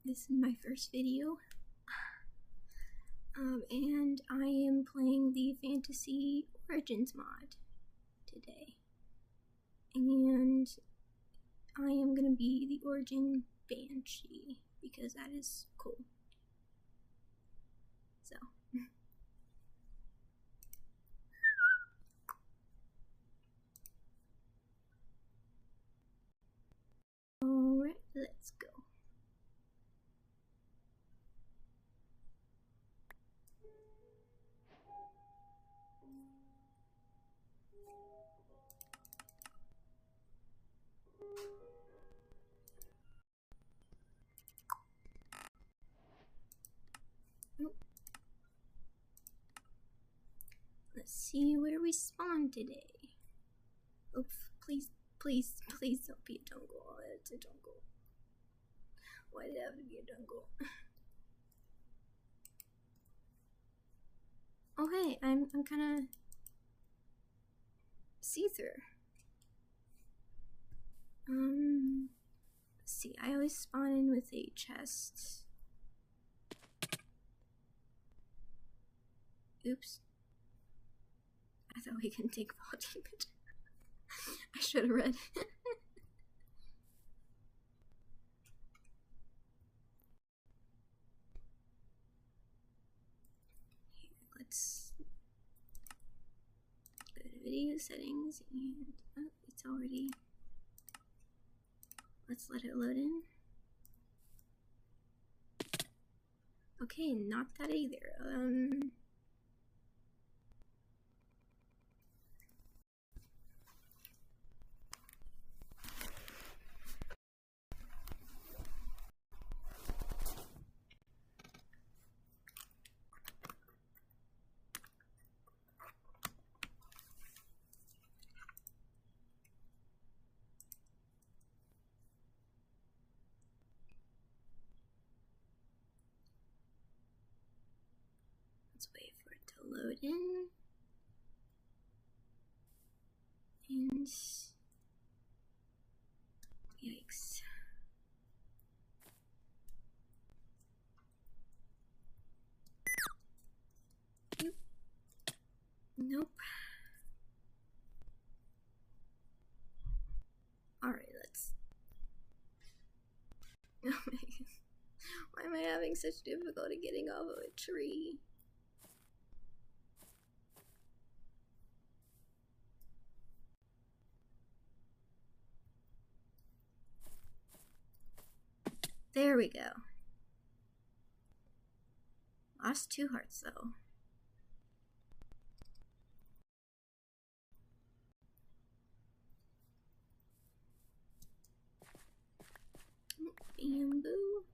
This is my first video, and I am playing the Fantasy Origins mod today, and I am gonna be the Origin Banshee because that is cool. So. Alright, let's go. Let's see where we spawn today. Oh, please don't be a jungle. Oh, it's a jungle. Why did it have to be a jungle? Oh hey, I'm kinda see-through. Let's see, I always spawn in with a chest. Oops. I thought we can take fall damage. I should have read. Here, let's go to video settings and oh, it's already. Let's let it load in. Okay, not that either. Let's wait for it to load in. And yikes. Nope. Alright, let's. Oh my god. Why am I having such difficulty getting off of a tree? There we go. Lost 2 hearts though. Bamboo.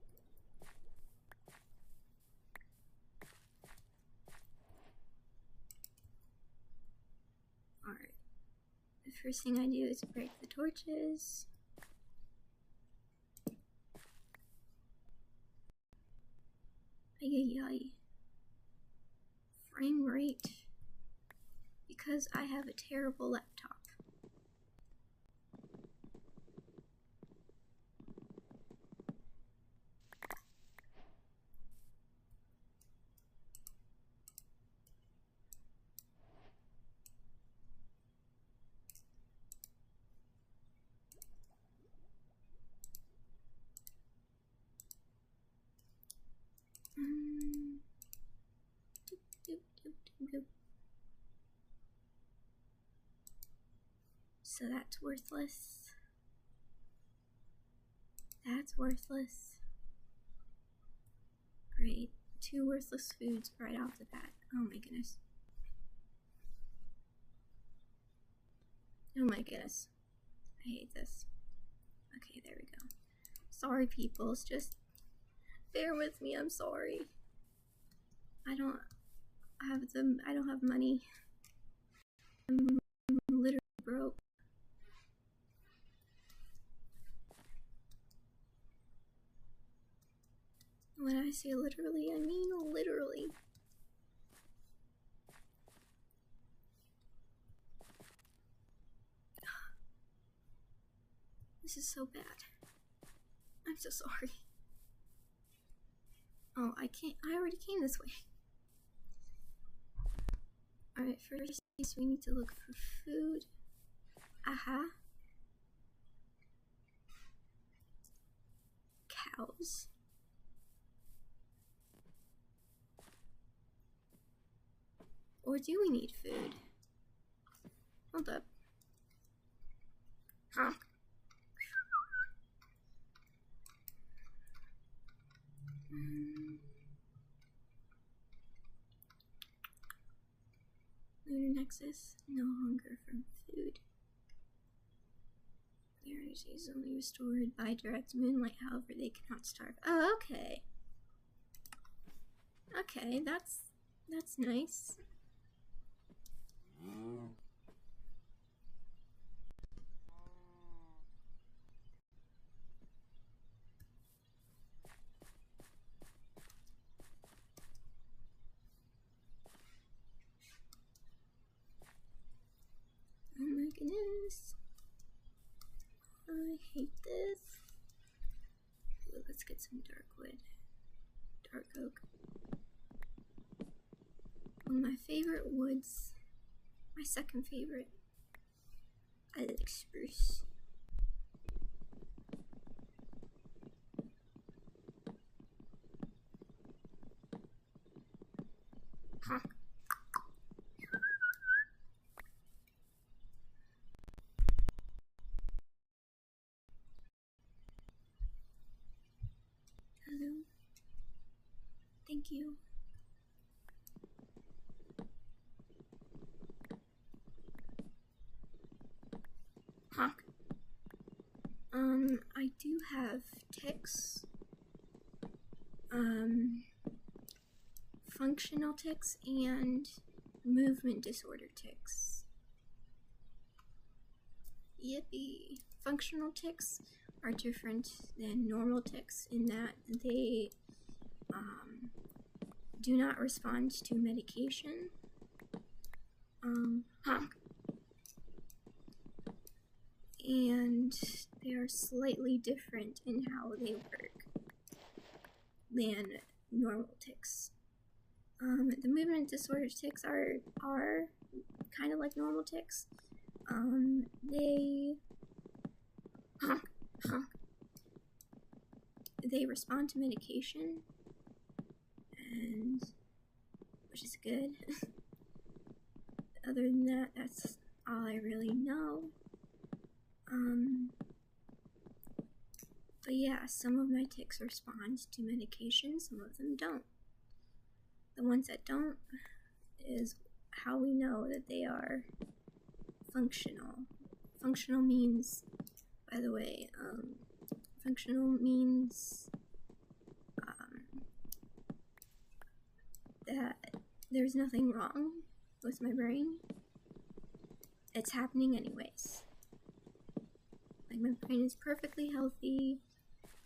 Alright. The first thing I do is break the torches. Ay. Frame rate. Because I have a terrible laptop. So that's worthless. That's worthless. Great. 2 worthless foods right off the bat. Oh my goodness. Oh my goodness. I hate this. Okay, there we go. Sorry, peoples. Just bear with me. I'm sorry. I don't have money. I'm literally broke. When I say literally, I mean literally. This is so bad. I'm so sorry. Oh, I can't. I already came this way. Alright, first we need to look for food. Aha. Cows. Or do we need food? Hold up. Huh. Lunar Nexus. No hunger from food. Their energy is only restored by direct moonlight, however they cannot starve. Oh, okay. Okay, that's nice. Oh my goodness. I hate this. Ooh, let's get some dark wood. Dark oak. One of my favorite woods. My second favorite. I like spruce. Huh. Hello. Thank you. Honk. I do have tics. Functional tics and movement disorder tics. Yippee. Functional tics are different than normal tics in that they do not respond to medication. Honk. And they are slightly different in how they work than normal tics. The movement disorder tics are kind of like normal tics. They respond to medication, and which is good. Other than that, that's all I really know. But yeah, some of my tics respond to medication, some of them don't. The ones that don't is how we know that they are functional. Functional means, by the way, functional means that there's nothing wrong with my brain. It's happening anyways. Like, my brain is perfectly healthy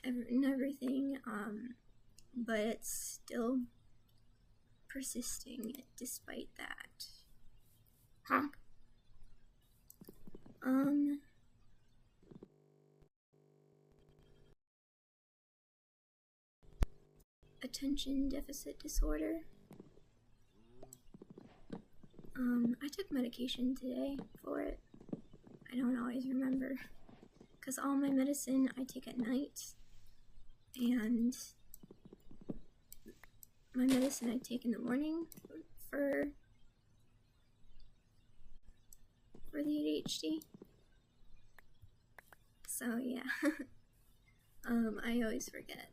and everything, but it's still persisting despite that. Honk. Attention deficit disorder. I took medication today for it. I don't always remember, because all my medicine I take at night, and my medicine I take in the morning for the ADHD. So yeah, I always forget.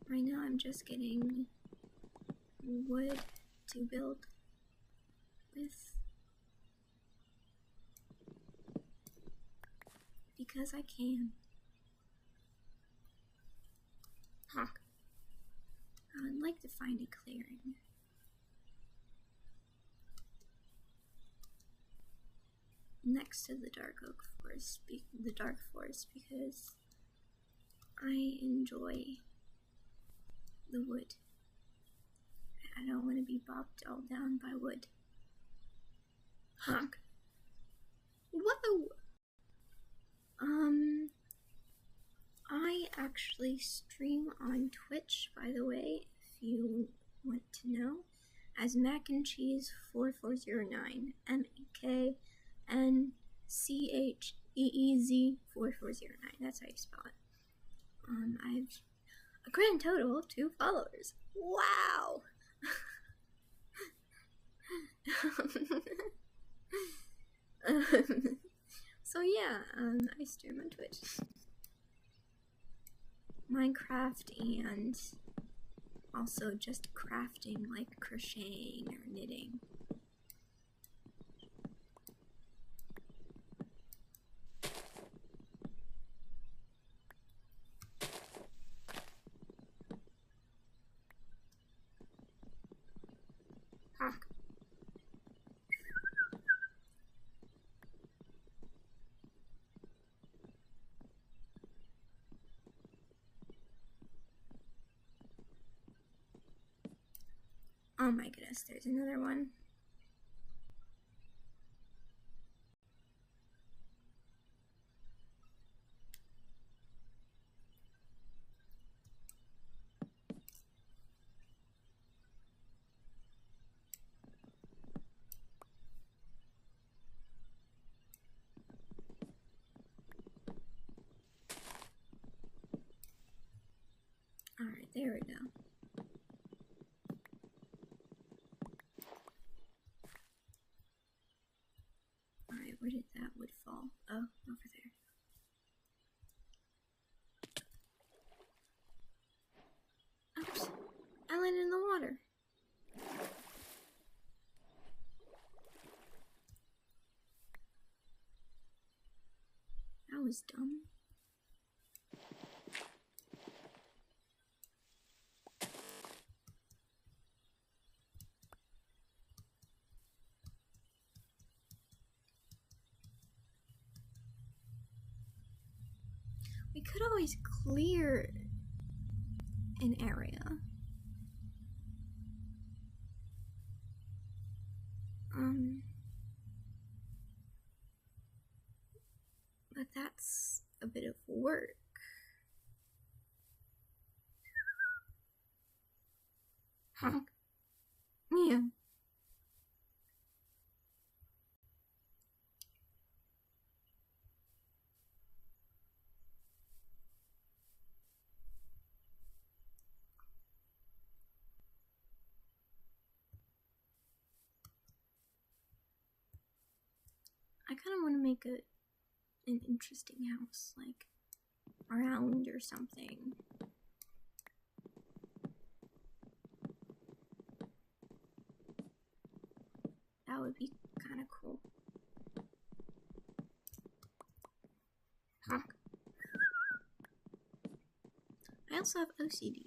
Right now I'm just getting wood to build with, because I can. Honk. I would like to find a clearing. Next to the dark oak forest, because I enjoy the wood. I don't want to be bogged all down by wood. Honk. Whoa! I actually stream on Twitch, by the way, if you want to know, as Mac and Cheese 4409, MACNCHEEZ 4409. That's how you spell it. I've a grand total of 2 followers. Wow! So yeah, I stream on Twitch. Minecraft and also just crafting, like crocheting or knitting. Honk. Oh my goodness, there's another one. Alright, there we go. Alright, where did that wood fall? Oh, over there. Oops, I landed in the water. That was dumb. We could always clear an area. But that's a bit of work. Huh? Yeah. I kind of want to make an interesting house, like round or something. That would be kind of cool. Huh. I also have OCD,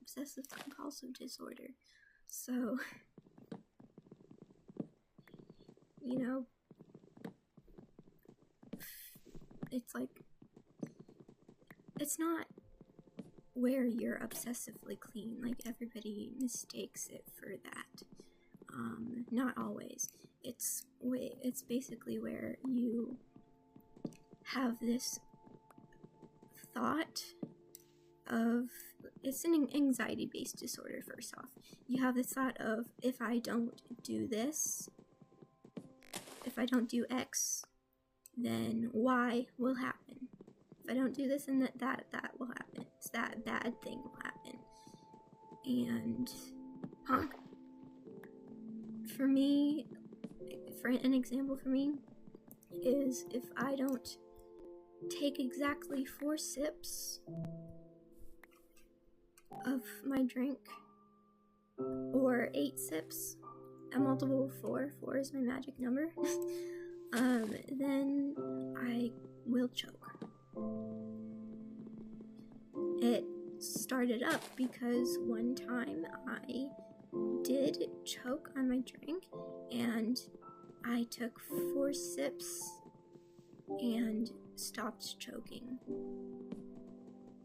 obsessive compulsive disorder, so you know, it's like, it's not where you're obsessively clean, like everybody mistakes it for that. Not always. It's basically where you have this thought of, it's an anxiety-based disorder. First off, you have this thought of, if I don't do this, if I don't do X, then Y will happen. If I don't do this, and that will happen. It's that bad thing will happen. And for me, for an example for me, is if I don't take exactly 4 sips of my drink, or 8 sips, a multiple of 4 is my magic number, then I will choke. It started up because one time I did choke on my drink, and I took 4 sips and stopped choking.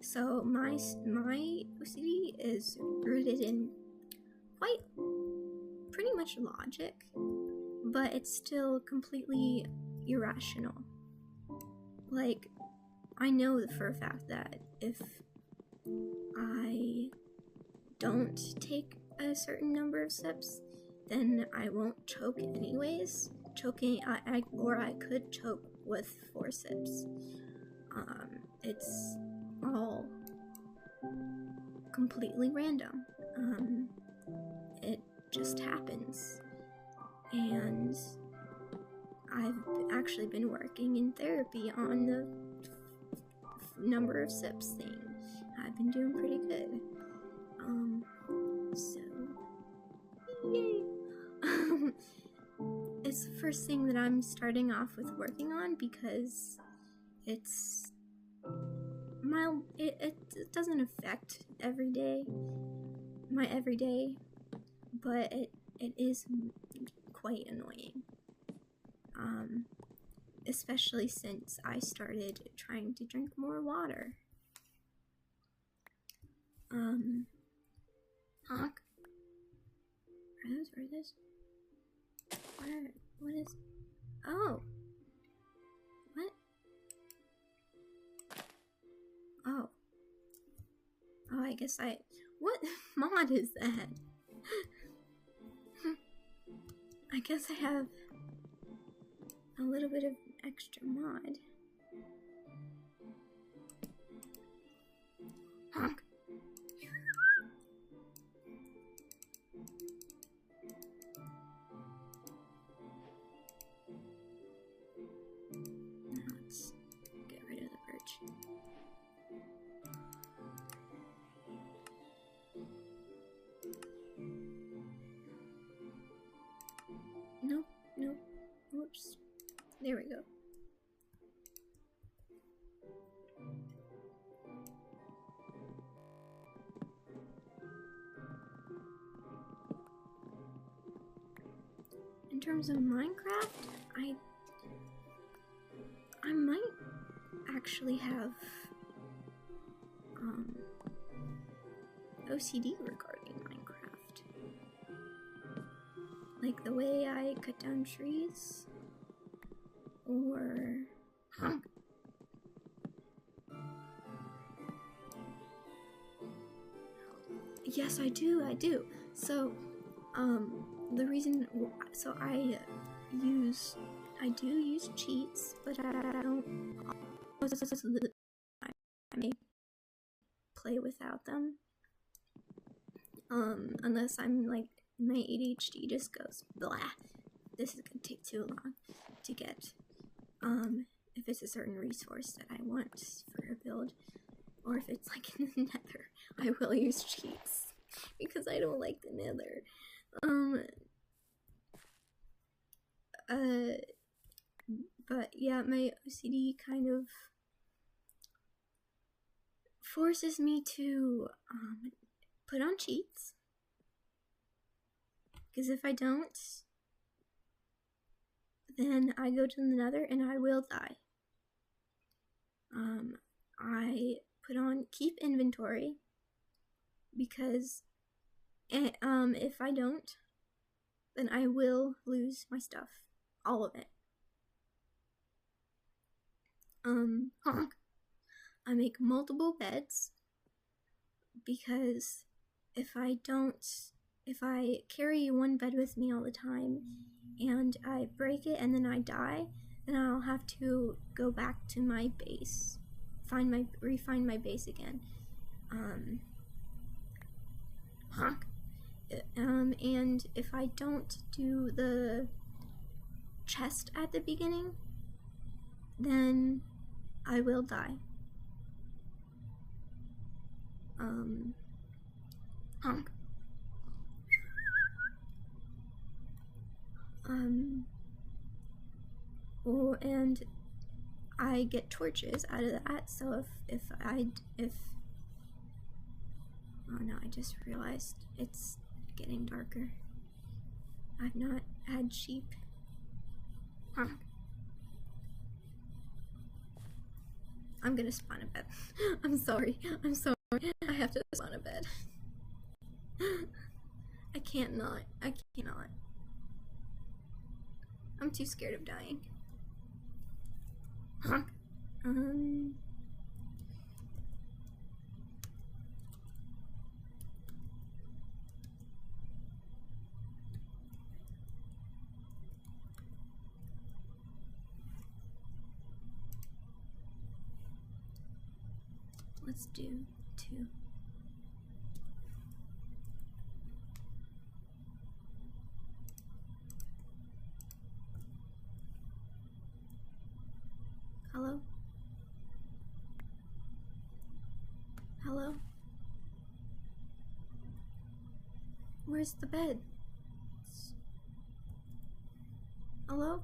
So my OCD is rooted in pretty much logic, but it's still completely irrational. Like, I know for a fact that if I don't take a certain number of sips, then I won't choke anyways. Or I could choke with 4 sips. It's all completely random. It just happens. And I've actually been working in therapy on the number of sips thing. I've been doing pretty good. So yay. It's the first thing that I'm starting off with working on because it's mild. It doesn't affect my everyday, but it is quite annoying. Especially since I started trying to drink more water. Honk. Are those roses? What is? Oh. What? Oh. Oh, I guess what mod is that? I guess I have a little bit of extra mod. Honk. Now let's get rid of the birch. Nope. Whoops. There we go. In terms of Minecraft, I might actually have OCD regarding Minecraft. Like the way I cut down trees, or yes, I do. So, the reason, so I do use cheats, but I don't. I may play without them, unless I'm like my ADHD just goes blah. This is gonna take too long to get. If it's a certain resource that I want for a build, or if it's like in the nether, I will use cheats because I don't like the nether. But yeah, my OCD kind of forces me to put on cheats, because if I don't, then I go to the nether and I will die. I put on keep inventory, because if I don't, then I will lose my stuff, all of it. Honk. I make multiple beds, because if I carry one bed with me all the time and I break it and then I die, then I'll have to go back to my base, refine my base again. Honk. And if I don't do the chest at the beginning, then I will die. Honk. And I get torches out of that, so if oh no, I just realized it's getting darker. I've not had sheep. Honk. I'm gonna spawn a bed. I'm sorry. I have to spawn a bed. I cannot. I'm too scared of dying. Honk. Let's do 2. Hello? Hello? Where's the bed? Hello?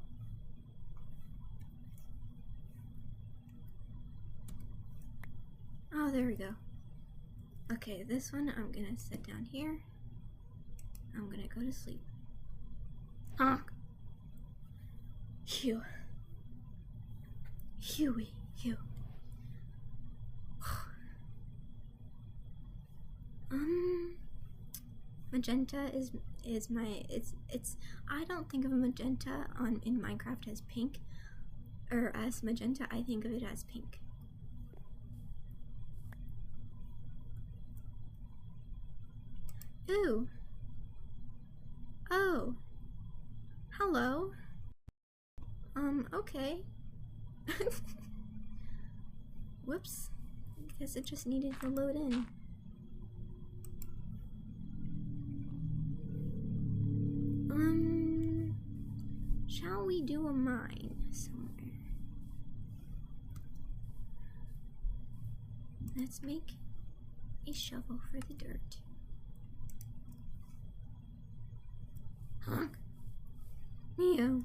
Oh, there we go. Okay, this one I'm gonna sit down here. I'm gonna go to sleep. Honk. Phew. Huey. Phew. Magenta is my it's I don't think of a magenta in Minecraft as pink or as magenta. I think of it as pink. Ooh. Oh. Hello. Okay. Whoops. Guess it just needed to load in. Shall we do a mine somewhere? Let's make a shovel for the dirt. Honk. Meow.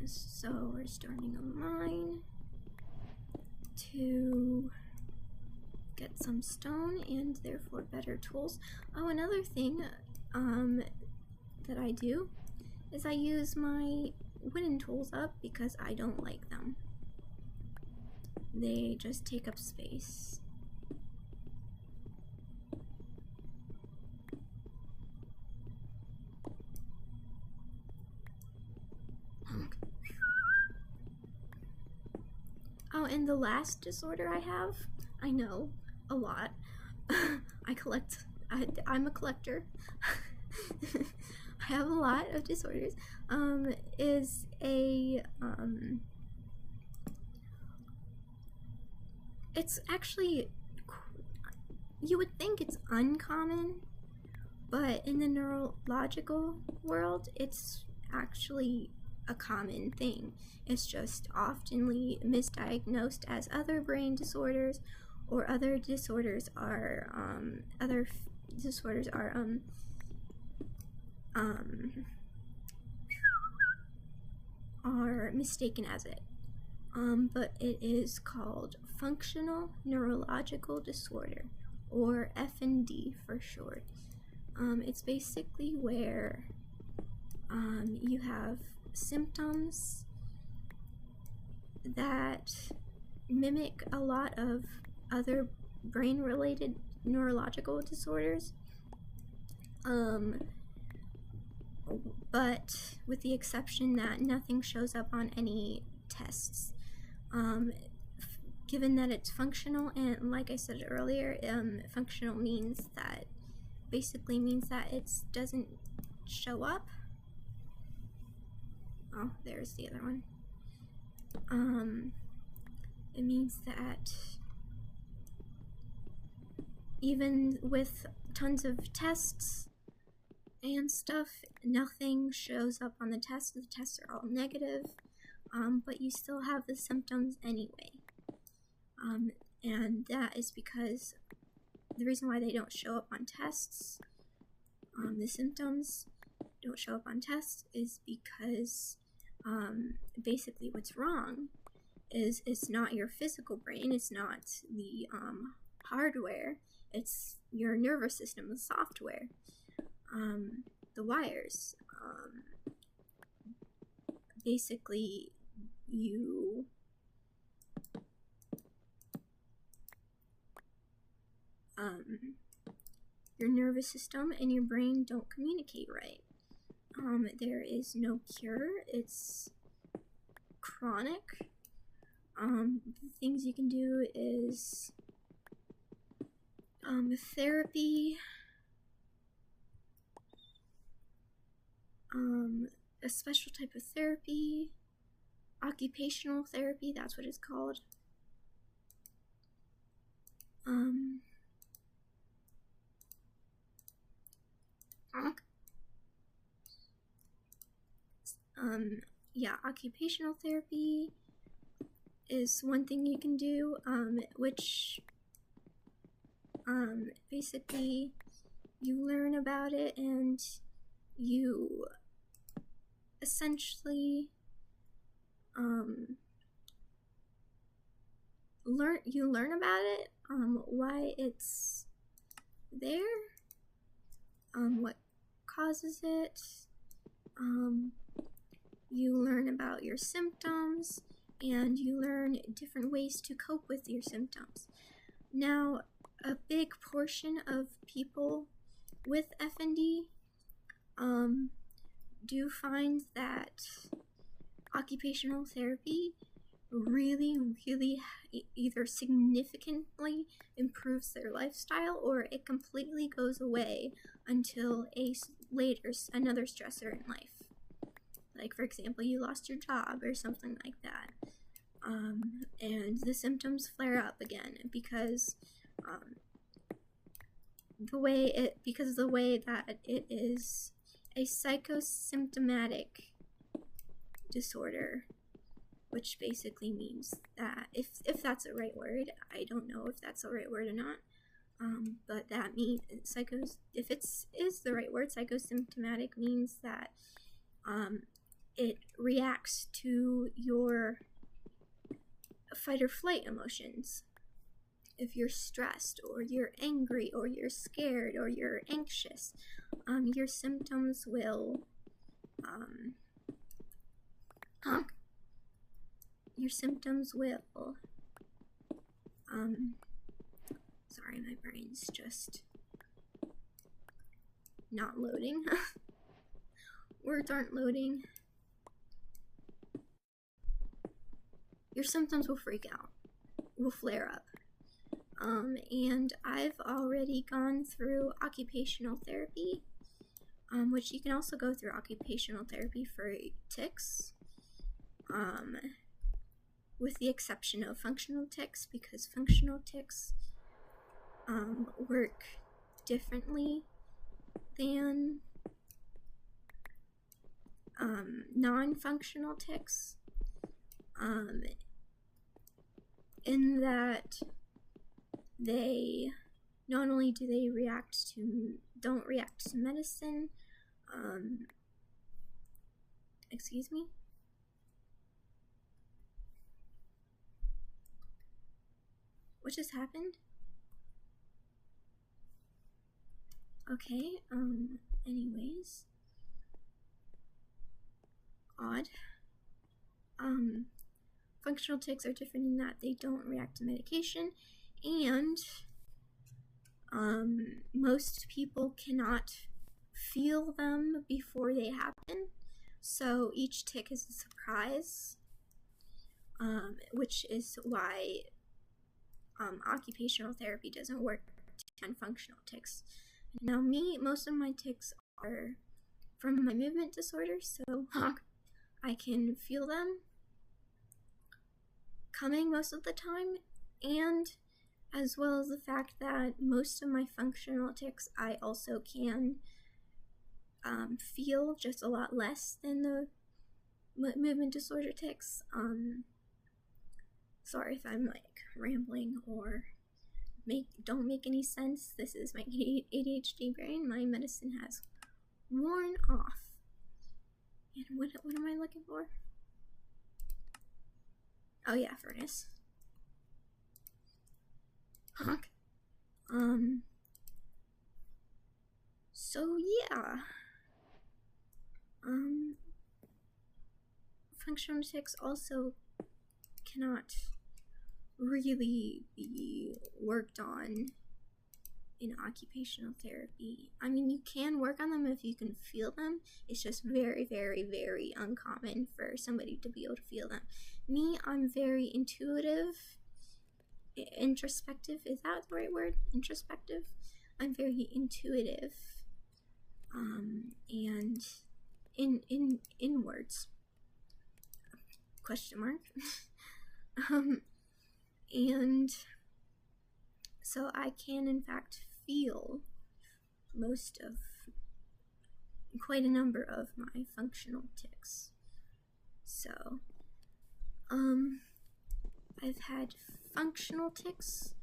So we're starting a mine to get some stone and therefore better tools. Oh, another thing that I do is I use my wooden tools up because I don't like them. They just take up space. Oh, and the last disorder I have, I know, a lot. I'm a collector. I have a lot of disorders. Is a, it's actually, you would think it's uncommon, but in the neurological world, it's actually a common thing. It's just oftenly misdiagnosed as other brain disorders, or other disorders are are mistaken as it. But it is called functional neurological disorder, or FND for short. It's basically where you have symptoms that mimic a lot of other brain-related neurological disorders, but with the exception that nothing shows up on any tests. Given that it's functional, and like I said earlier, functional means that basically means that it doesn't show up. Oh, there's the other one. It means that even with tons of tests and stuff, nothing shows up on the test. The tests are all negative, but you still have the symptoms anyway. And that is because the reason why they don't show up on tests, the symptoms don't show up on tests, is because basically what's wrong is it's not your physical brain, it's not the hardware, it's your nervous system, the software, the wires. Basically, your nervous system and your brain don't communicate right. There is no cure. It's chronic. The things you can do is therapy, a special type of therapy, occupational therapy, that's what it's called. Yeah, occupational therapy is one thing you can do, which basically you learn about it and you essentially learn about it, why it's there, what causes it, you learn about your symptoms, and you learn different ways to cope with your symptoms. Now, a big portion of people with FND do find that occupational therapy really either significantly improves their lifestyle or it completely goes away until another stressor in life. Like, for example, you lost your job or something like that. And the symptoms flare up again because the way that it is a psychosymptomatic disorder, which basically means that if that's the right word, I don't know if that's the right word or not, but that means if it's is the right word, psychosymptomatic means that it reacts to your fight or flight emotions. If you're stressed or you're angry or you're scared or you're anxious, your symptoms will sorry, my brain's just not loading. Words aren't loading. Your symptoms will freak out, will flare up. And I've already gone through occupational therapy, which you can also go through occupational therapy for tics, with the exception of functional tics, because functional tics work differently than non-functional tics, in that they not only do they don't react to medicine, excuse me. What just happened? Okay, anyways. Odd. Functional tics are different in that they don't react to medication, and most people cannot feel them before they happen, so each tic is a surprise, which is why occupational therapy doesn't work on functional tics. Now, most of my tics are from my movement disorder, so I can feel them coming most of the time, and as well as the fact that most of my functional tics I also can feel, just a lot less than the movement disorder tics. Sorry if I'm like rambling or don't make any sense. This is my ADHD brain. My medicine has worn off. And what am I looking for? Oh yeah, furnace. Honk. So yeah. Functional tics also cannot really be worked on in occupational therapy. I mean, you can work on them if you can feel them. It's just very, very, very uncommon for somebody to be able to feel them. Me, I'm very intuitive, introspective. Is that the right word? Introspective. I'm very intuitive, and inwards. Question mark. And so I can in fact feel most of quite a number of my functional tics. So I've had functional tics.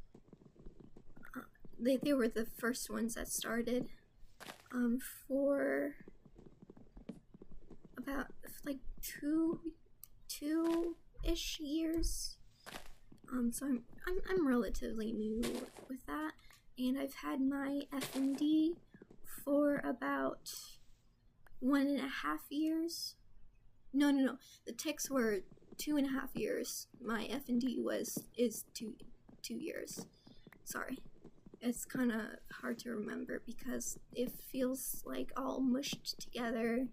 They were the first ones that started for about like two-ish years. So I'm relatively new with that, and I've had my F&D for about 1.5 years. No. The tics were 2.5 years. My F&D is two years. Sorry, it's kind of hard to remember because it feels like all mushed together.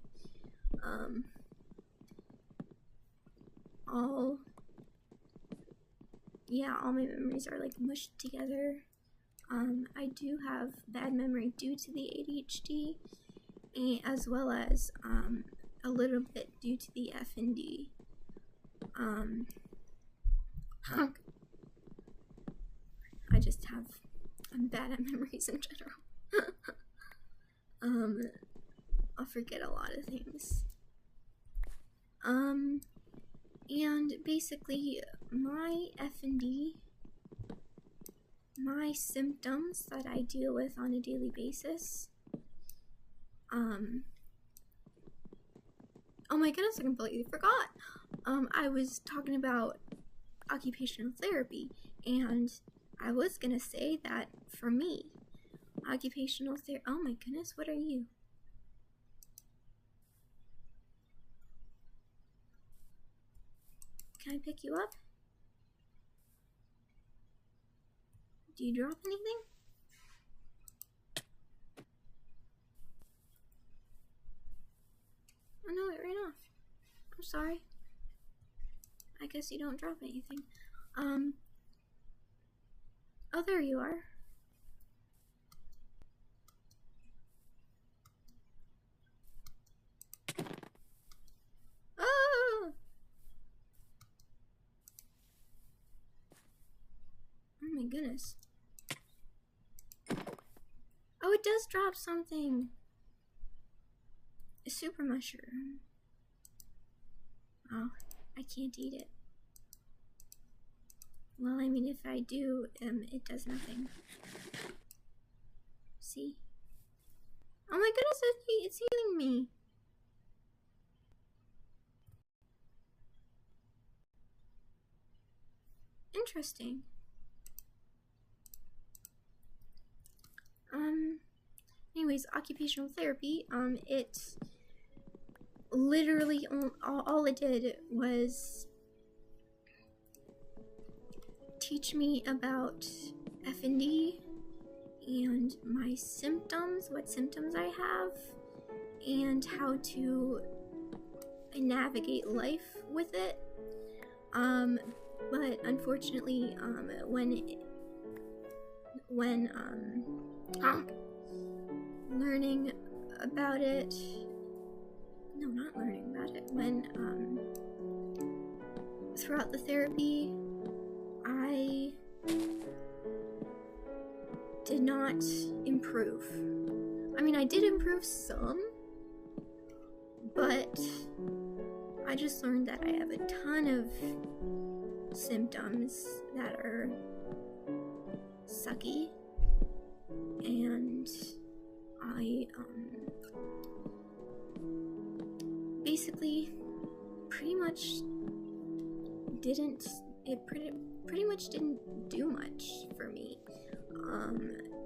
All my memories are like mushed together. I do have bad memory due to the ADHD, as well as a little bit due to the F&D. I'm bad at memories in general. I'll forget a lot of things. And basically, my F&D, my symptoms that I deal with on a daily basis, oh my goodness, I completely forgot. I was talking about occupational therapy, and I was gonna say that for me, occupational therapy, oh my goodness, what are you? Can I pick you up? Do you drop anything? Oh no, it ran off. I'm sorry. I guess you don't drop anything. Oh, there you are. Oh! Oh my goodness. Oh, it does drop something. A super mushroom. Oh, I can't eat it. Well, I mean, if I do, it does nothing. See? Oh my goodness, it's healing me. Interesting. Anyways, occupational therapy, it literally, all it did was teach me about F&D and my symptoms, what symptoms I have, and how to navigate life with it. But unfortunately, when learning about it, no, not learning about it, when throughout the therapy, I did not improve. I mean, I did improve some, but I just learned that I have a ton of symptoms that are sucky, and I basically pretty much didn't do much for me.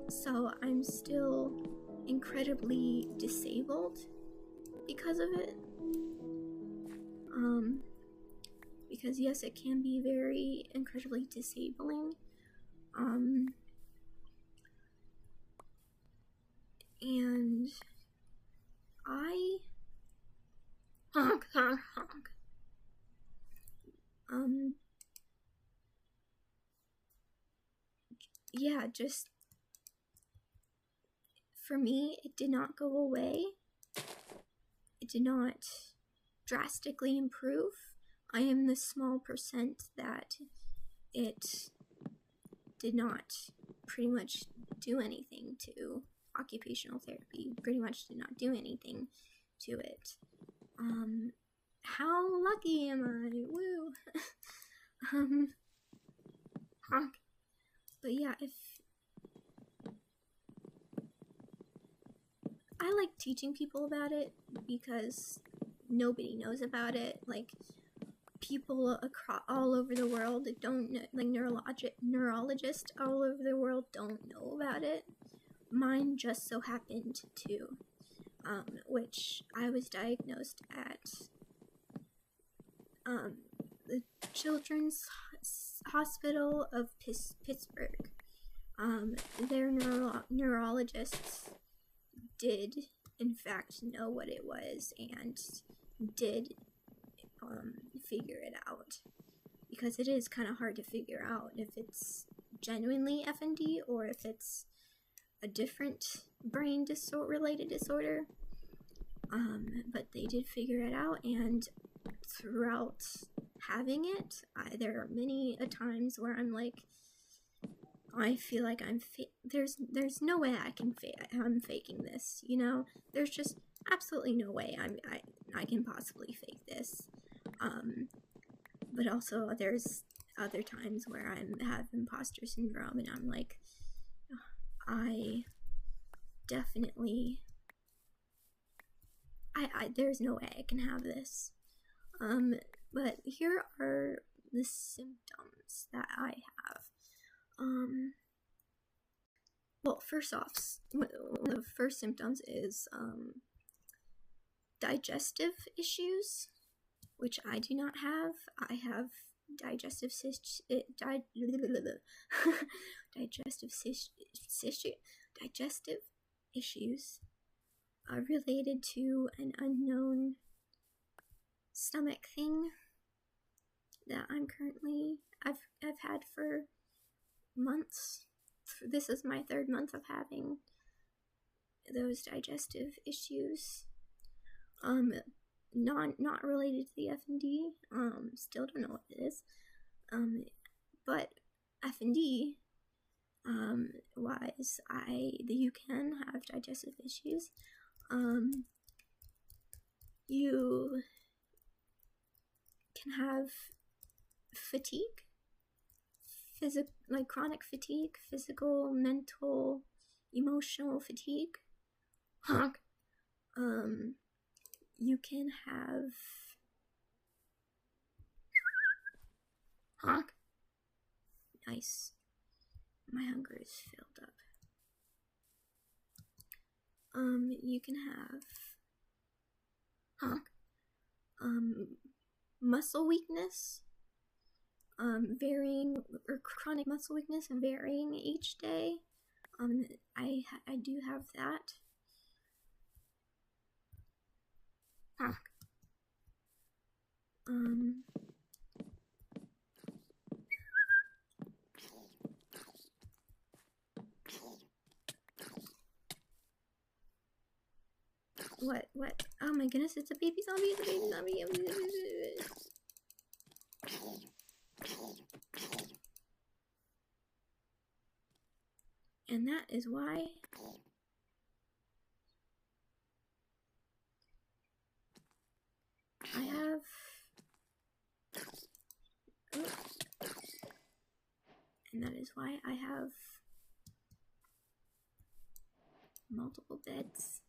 So I'm still incredibly disabled because of it. Because yes, it can be very incredibly disabling. And I honk honk honk. Yeah, just for me, it did not go away. It did not drastically improve. I am the small percent that it did not pretty much do anything to occupational therapy. Pretty much did not do anything to it. How lucky am I? Woo! Honk. But yeah, if I like teaching people about it because nobody knows about it. Like, people across all over the world don't know, like neurologists all over the world don't know about it. Mine just so happened to, which I was diagnosed at the Children's Hospital of Pittsburgh. Their neurologists did in fact know what it was and did figure it out, because it is kind of hard to figure out if it's genuinely FND or if it's a different brain related disorder. But they did figure it out, and throughout having it, there are many times where I'm like, I feel like there's no way I'm faking this, you know? There's just absolutely no way I can possibly fake this. But also there's other times where I have imposter syndrome and I'm like, I definitely, there's no way I can have this. But here are the symptoms that I have. Well, first off, one of the first symptoms is digestive issues, which I do not have. I have digestive issues related to an unknown stomach thing that I've had for months. This is my 3rd month of having those digestive issues. Not related to the FND. Still don't know what it is. But FND wise, you can have digestive issues. You can have fatigue, like chronic fatigue, physical, mental, emotional fatigue. Honk. You can have honk. Nice. My hunger is filled up. You can have honk. Muscle weakness. Varying, or chronic muscle weakness, varying each day. I do have that. Honk. What? Oh my goodness, it's a baby zombie, it's a baby zombie. And that is why I have multiple beds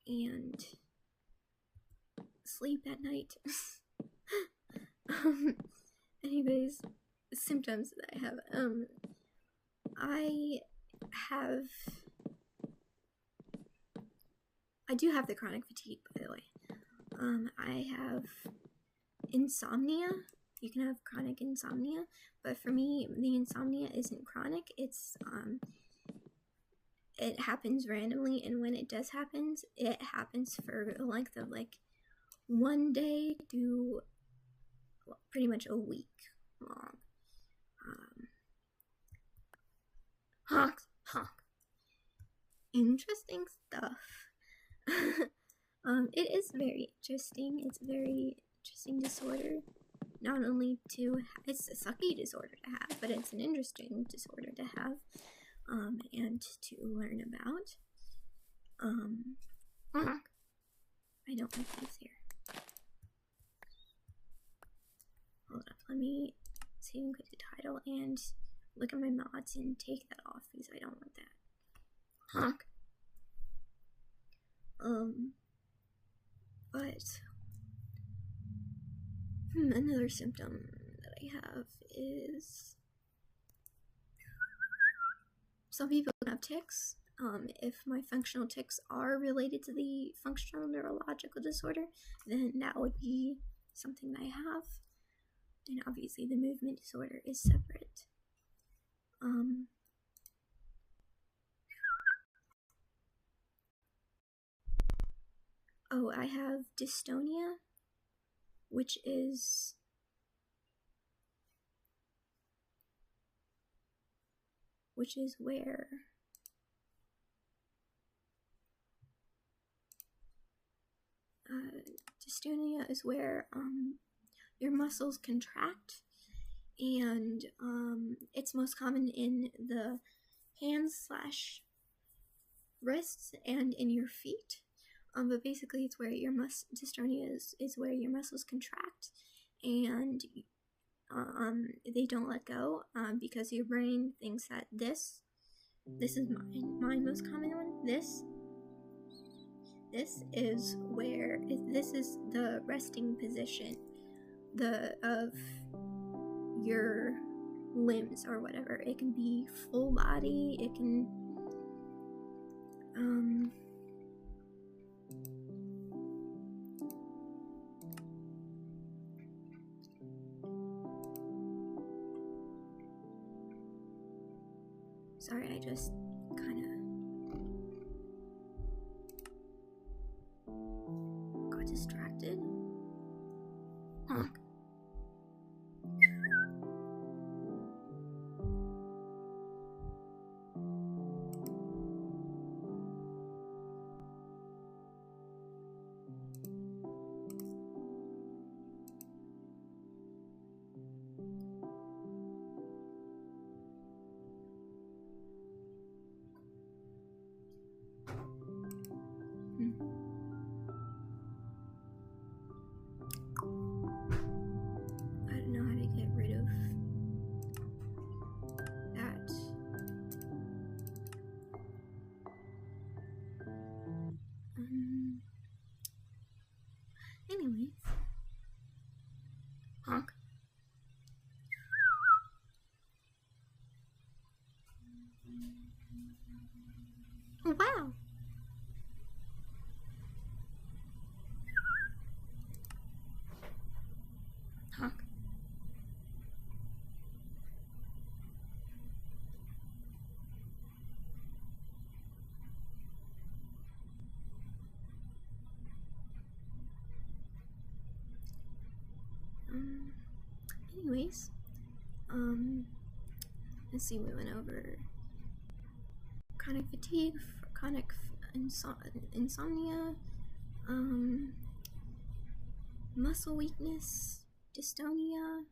and sleep at night. Anyways, symptoms that I have. I do have the chronic fatigue, by the way. I have insomnia. You can have chronic insomnia, but for me, the insomnia isn't chronic. It's it happens randomly, and when it does happen, it happens for a length of like 1 day to pretty much a week long. Honk, honk. Interesting stuff. It is very interesting. It's a very interesting disorder. Not only it's a sucky disorder to have, but it's an interesting disorder to have, and to learn about. I don't like these here. Hold up, let me see and click the title and look at my mods and take that off because I don't want that. But another symptom that I have is some people have tics. If my functional tics are related to the functional neurological disorder, then that would be something that I have. And obviously the movement disorder is separate. Oh, I have dystonia, which is where dystonia is where your muscles contract, and it's most common in the hands / wrists and in your feet. But basically it's where your dystonia is where your muscles contract and they don't let go, because your brain thinks that this is my most common one. This is where this is the resting position of your limbs or whatever. It can be full body, it can sorry, I just kind of got distracted. Honk. I don't know how to get rid of that. Anyways. Honk. Oh, wow. Honk. Anyways, let's see, we went over chronic fatigue, chronic insomnia, muscle weakness, dystonia.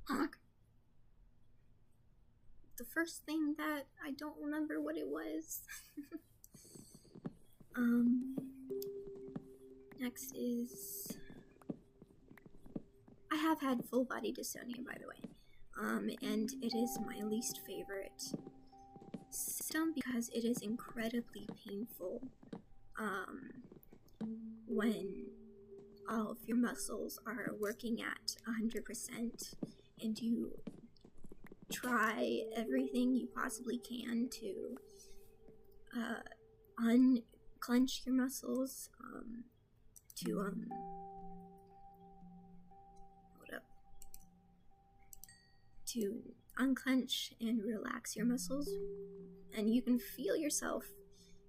Honk. The first thing that I don't remember what it was. Next is, I have had full body dystonia, by the way, and it is my least favorite symptom because it is incredibly painful when all of your muscles are working at 100% and you try everything you possibly can to unclench your muscles, to unclench and relax your muscles, and you can feel yourself,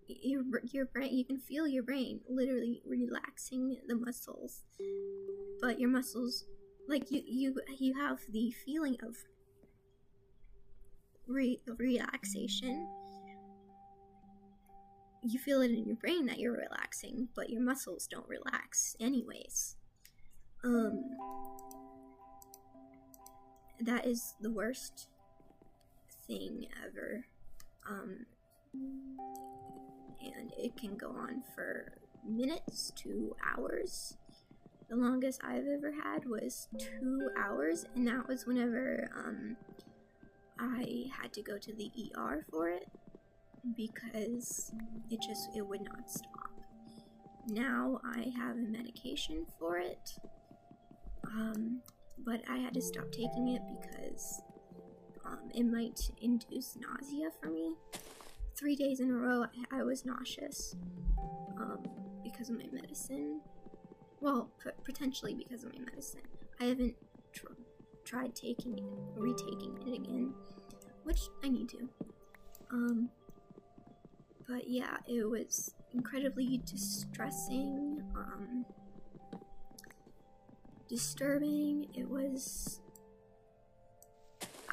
your brain, you can feel your brain literally relaxing the muscles, but your muscles, like you have the feeling of relaxation. You feel it in your brain that you're relaxing, but your muscles don't relax anyways. That is the worst thing ever. And it can go on for minutes to hours. The longest I've ever had was 2 hours, and that was whenever I had to go to the ER for it, because it would not stop. Now I have a medication for it, but I had to stop taking it because it might induce nausea for me. 3 days in a row I was nauseous because of my medicine. Well, potentially because of my medicine. I haven't tried retaking it again, which I need to. But yeah, it was incredibly distressing, disturbing. It was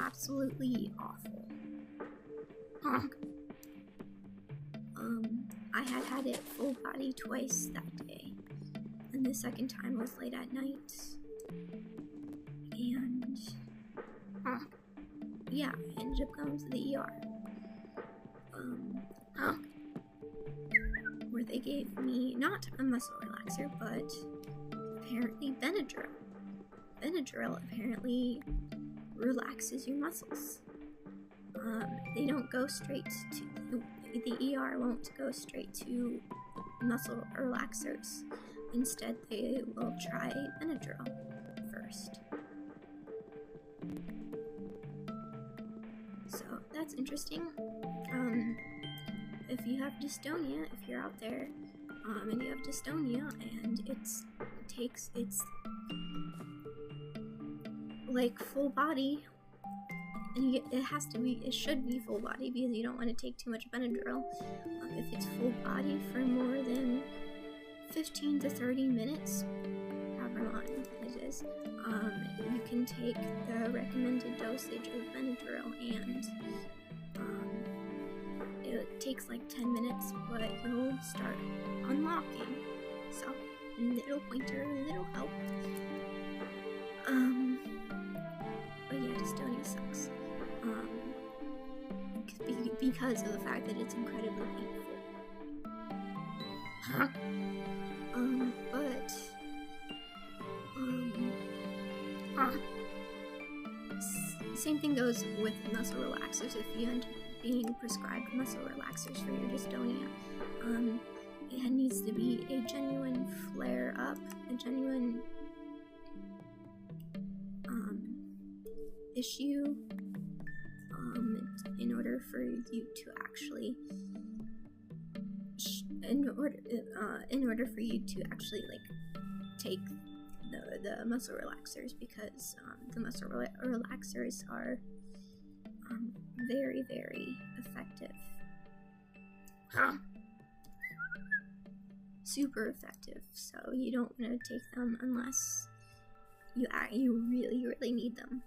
absolutely awful. I had it full body twice that day, and the second time was late at night, and yeah, I ended up going to the ER, where they gave me not a muscle relaxer, but apparently Benadryl. Benadryl apparently relaxes your muscles. They don't go straight to the ER won't go straight to muscle relaxers. Instead, they will try Benadryl first. So that's interesting. If you have dystonia, if you're out there, and you have dystonia, and it's like full body, and it should be full body because you don't want to take too much Benadryl. If it's full body for more than 15 to 30 minutes, however long it is, you can take the recommended dosage of Benadryl, and it takes like 10 minutes, but you'll start unlocking. So, little pointer, little help. But yeah, dystonia sucks. Because of the fact that it's incredibly painful. Same thing goes with muscle relaxers. If you end up being prescribed muscle relaxers for your dystonia, it needs to be a genuine flare-up, a genuine issue, in order for you to actually take the muscle relaxers, because the muscle relaxers are very, very effective. Super effective. So you don't want to take them unless you really, really need them.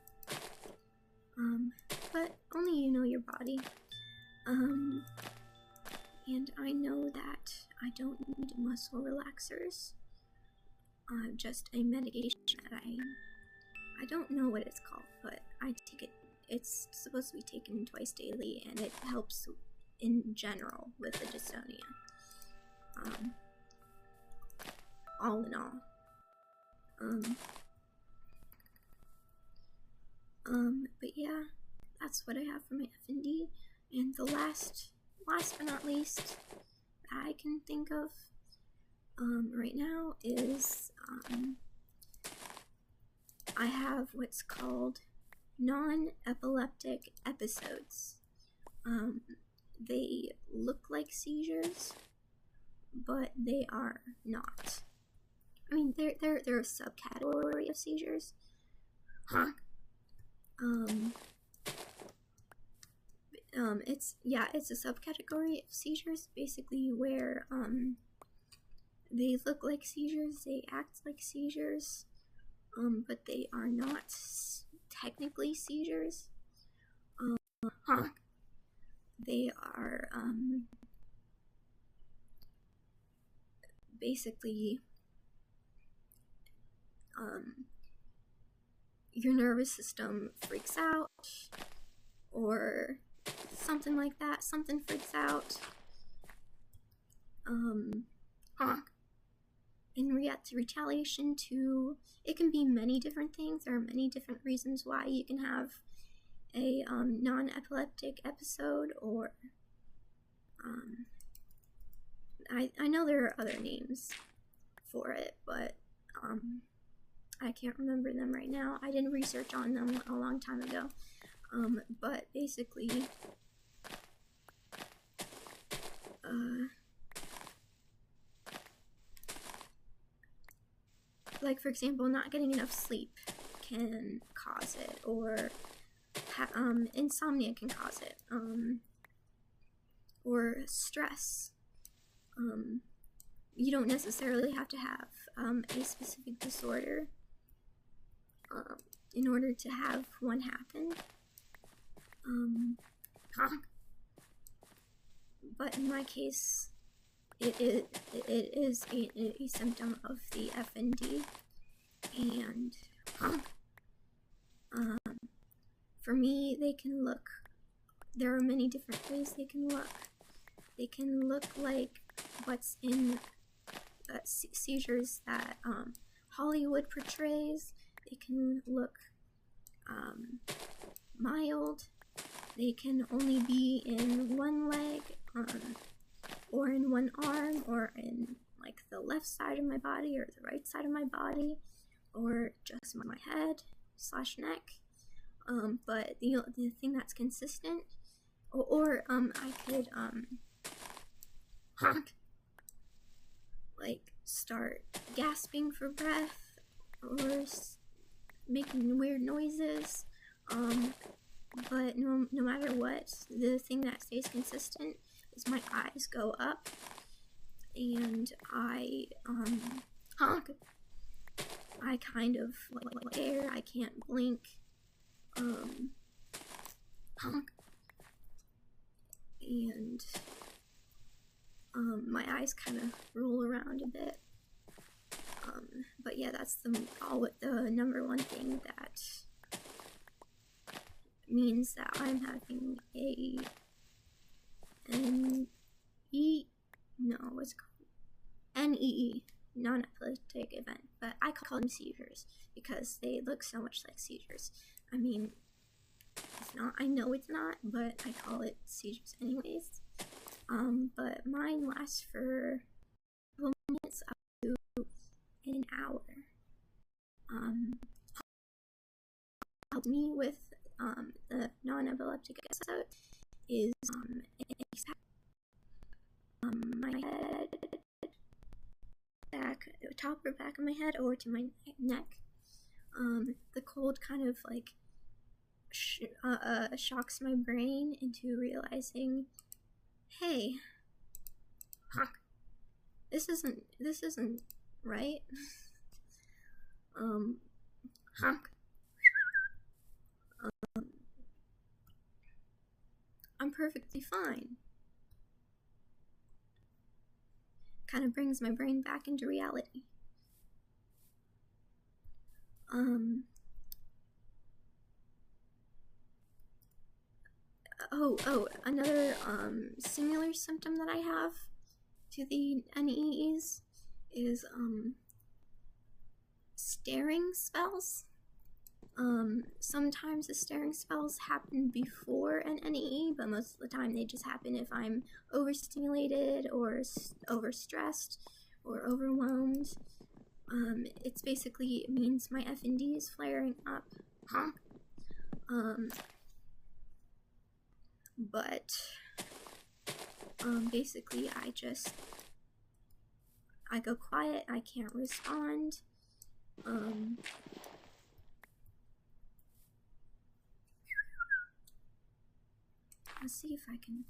But only you know your body. And I know that I don't need muscle relaxers. Just a medication that I don't know what it's called, but I take it. It's supposed to be taken twice daily, and it helps in general with the dystonia. All in all. But yeah, that's what I have for my F&D. And the last but not least that I can think of right now is I have what's called non-epileptic episodes. They look like seizures, but they are not. I mean, they're a subcategory of seizures. it's a subcategory of seizures, basically, where they look like seizures, they act like seizures, but they are not technically seizures. They are basically your nervous system freaks out, or something like that. Something freaks out. In retaliation to, it can be many different things. There are many different reasons why you can have a non-epileptic episode, or I know there are other names for it, but I can't remember them right now. I did research on them a long time ago. But basically, like, for example, not getting enough sleep can cause it, or insomnia can cause it, or stress. You don't necessarily have to have a specific disorder in order to have one happen. But in my case, it is a symptom of the FND, and for me, they can look, there are many different ways they can look. They can look like what's in seizures that Hollywood portrays. They can look mild. They can only be in one leg, or in one arm, or in like the left side of my body or the right side of my body, or just my head / neck. But the thing that's consistent, or I could like start gasping for breath, or making weird noises. But no matter what, the thing that stays consistent is my eyes go up, and I kind of glare. I can't blink. And my eyes kind of roll around a bit. But yeah, that's the number one thing that means that I'm having a NEE, non-epileptic event, but I call them seizures because they look so much like seizures. I mean, it's not, I know it's not, but I call it seizures anyways. But mine lasts for a couple minutes up to an hour. Help me with the non-epileptic episode is my head, back, top or back of my head, or to my neck. The cold kind of like shocks my brain into realizing, hey, this isn't right. I'm perfectly fine. Kind of brings my brain back into reality. Another similar symptom that I have to the NEEs is staring spells. Sometimes the staring spells happen before an NEE, but most of the time they just happen if I'm overstimulated or overstressed or overwhelmed. It's basically, it means my FND is flaring up. But basically I go quiet, I can't respond. Let's see if I can.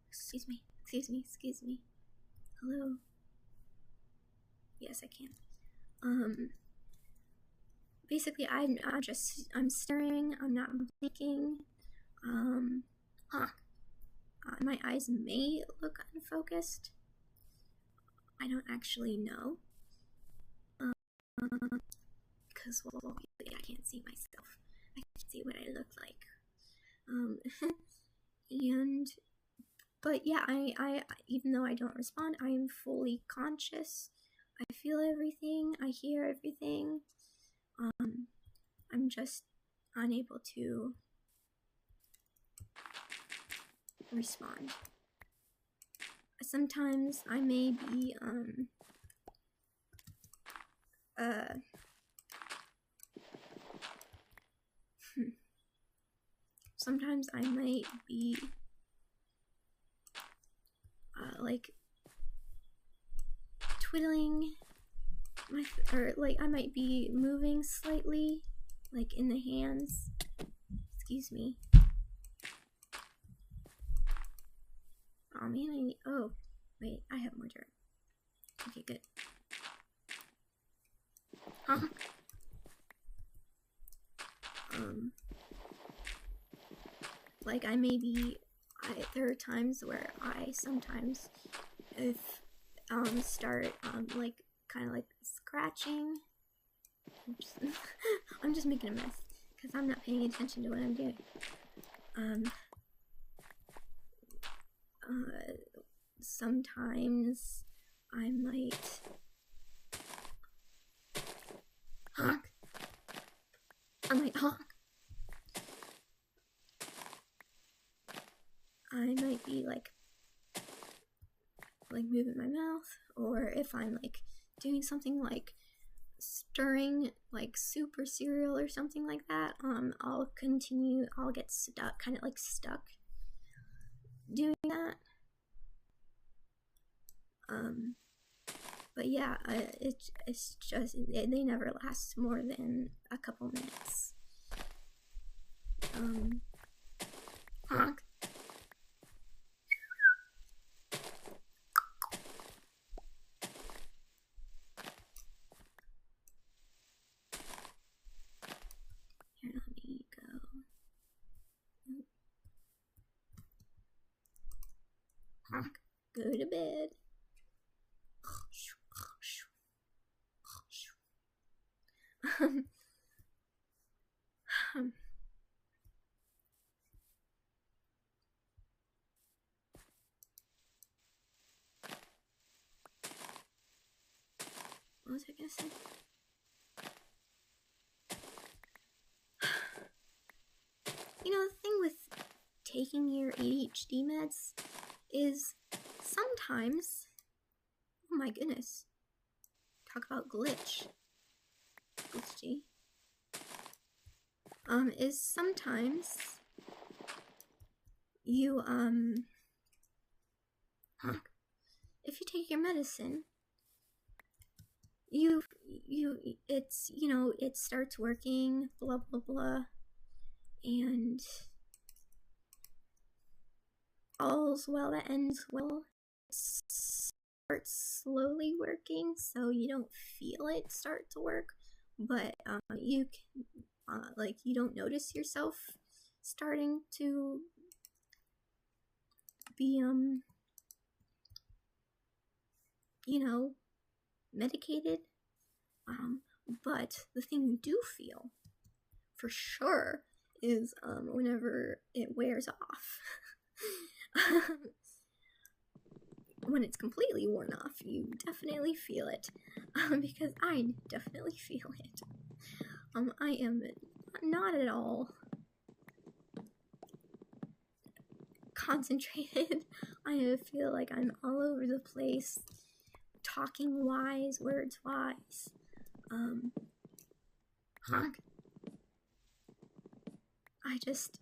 Excuse me. Excuse me. Excuse me. Hello. Yes, I can. Basically, I'm staring. I'm not blinking. Huh. My eyes may look unfocused. I don't actually know. Because, well, I can't see myself. I can't see what I look like. But yeah, I even though I don't respond, I am fully conscious. I feel everything. I hear everything. I'm just unable to respond. Sometimes I may be, sometimes I might be, like, twiddling or like I might be moving slightly, like in the hands. Excuse me. Oh man, oh, wait, I have more dirt. Okay, good. Huh? Like there are times where I sometimes, start, like, kind of like scratching. I'm just making a mess, because I'm not paying attention to what I'm doing. Sometimes I might honk. I might honk. I might be like moving my mouth, or if I'm like doing something like stirring like soup or cereal or something like that, I'll get stuck, kind of like stuck doing that. But yeah, it's just, they never last more than a couple minutes. Honk. Here, let me go. Honk. Go to bed. What was I gonna say? You know, the thing with taking your ADHD meds is sometimes, oh my goodness, talk about glitchy, is sometimes you, if you take your medicine, it's, you know, it starts working, blah, blah, blah, and all's well that ends well. It starts slowly working, so you don't feel it start to work, but you can, like, you don't notice yourself starting to be, you know, medicated. But the thing you do feel for sure is whenever it wears off. When it's completely worn off, you definitely feel it, because I definitely feel it. I am not at all concentrated. I feel like I'm all over the place, talking wise, words wise. I just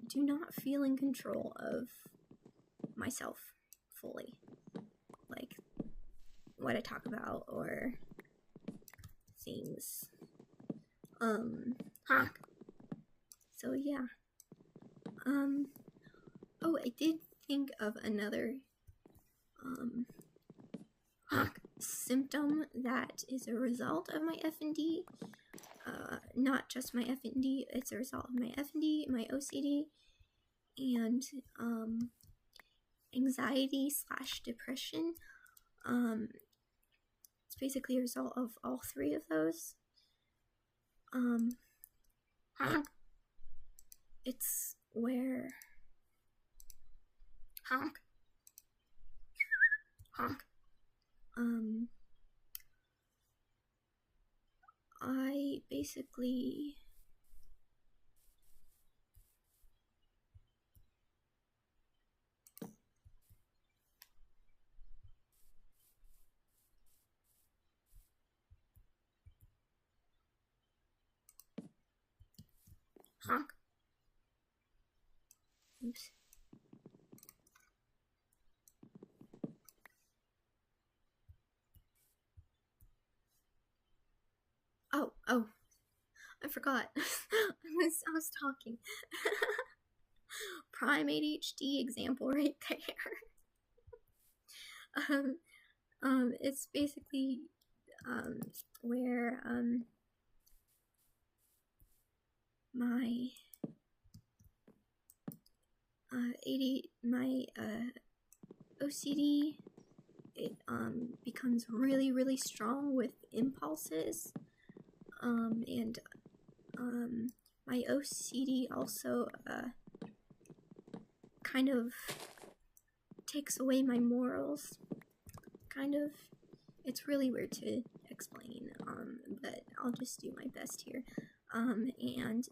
do not feel in control of myself fully, like what I talk about or things. So yeah. Oh, I did think of another symptom that is a result of my FND. Not just my FND, it's a result of my FND, my OCD, and anxiety / depression. It's basically a result of all three of those. It's where I basically oops. Oh, I forgot. I was talking. Prime ADHD example right there. It's basically where my OCD, it becomes really strong with impulses, and my OCD also kind of takes away my morals. Kind of. It's really weird to explain, but I'll just do my best here. And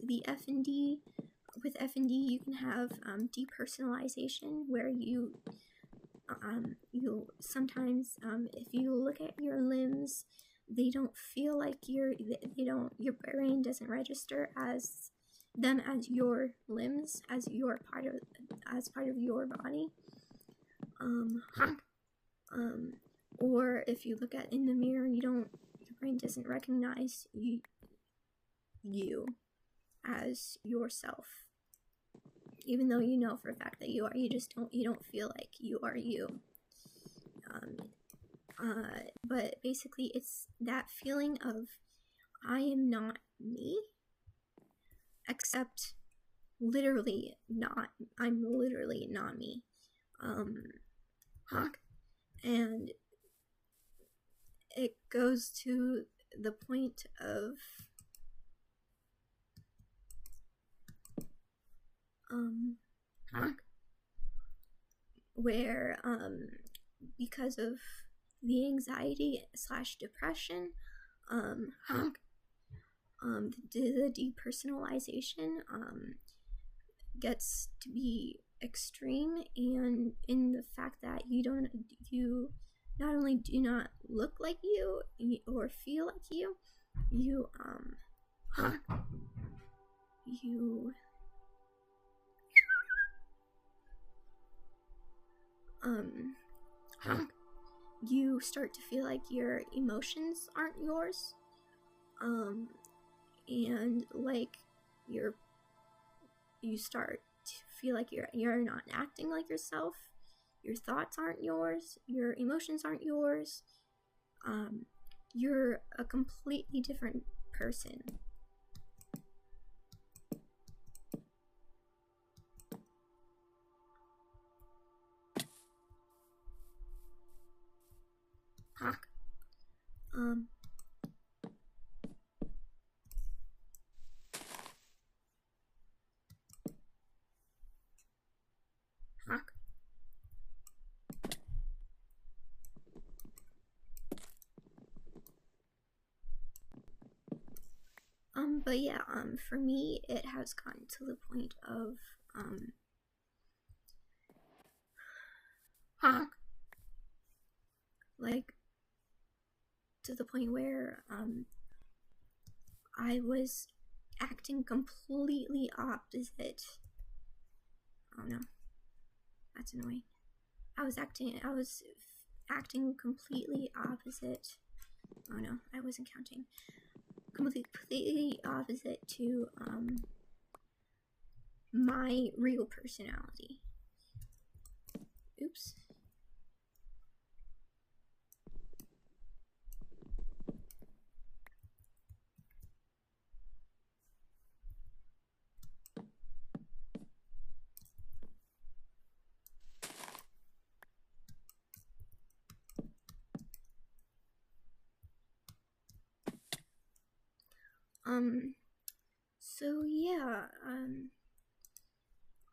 the FND, with FND you can have depersonalization, where you sometimes, if you look at your limbs, they don't feel like your brain doesn't register as them as your limbs, as part of your body. Or if you look at in the mirror, your brain doesn't recognize you as yourself, even though you know for a fact that you are. You don't feel like you are you. But basically it's that feeling of I am not me, except literally not. I'm literally not me. And it goes to the point of where because of the anxiety / depression, the depersonalization gets to be extreme, and in the fact that you not only do not look like you or feel like you you start to feel like your emotions aren't yours, and like you start to feel like you're not acting like yourself. Your thoughts aren't yours. Your emotions aren't yours. You're a completely different person. But yeah, for me, it has gotten to the point of, like, to the point where, I was acting completely opposite. Oh no, that's annoying. I was acting completely opposite. Oh no, I wasn't counting. Completely opposite to my real personality. Oops. So yeah,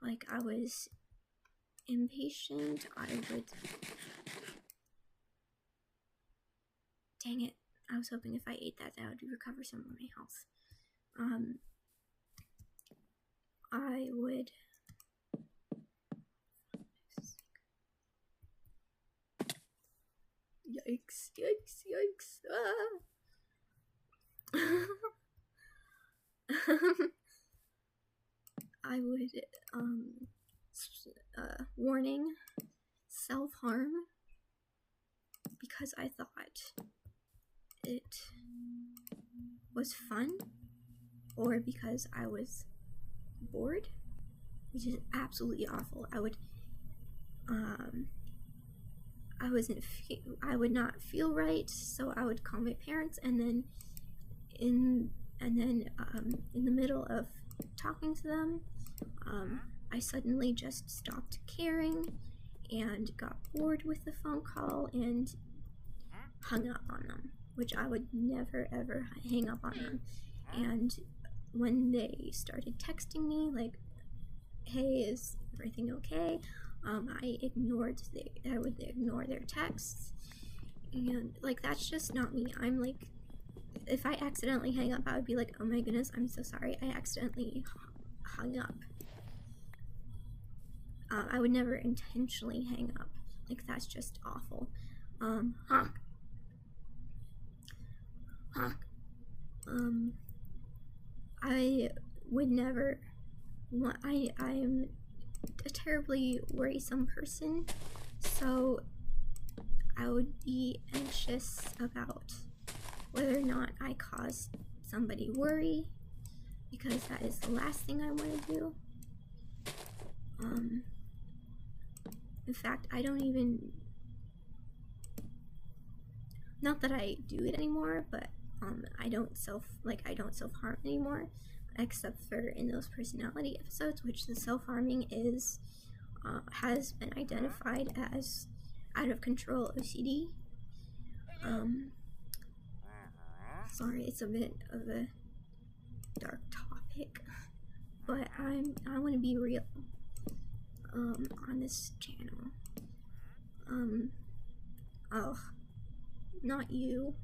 like I was impatient. I would, dang it, I was hoping if I ate that would recover some of my health. I would, yikes, yikes, yikes, I would, warning, self-harm, because I thought it was fun, or because I was bored, which is absolutely awful. I would, I would not feel right, so I would call my parents, and then in the middle of talking to them, I suddenly just stopped caring and got bored with the phone call and hung up on them, which I would never ever hang up on them. And when they started texting me like, hey, is everything okay, I would ignore their texts. And like, that's just not me. I'm like, if I accidentally hang up, I would be like, oh my goodness, I'm so sorry, I accidentally hung up. I would never intentionally hang up. Like, that's just awful. Honk. I would never want, I'm a terribly worrisome person, so I would be anxious about whether or not I caused somebody worry, because that is the last thing I want to do. In fact, I don't even, not that I do it anymore, but I don't self-harm anymore, except for in those personality episodes, which the self-harming is has been identified as out of control OCD. Sorry, it's a bit of a dark topic, but I want to be real on this channel. Oh, not you.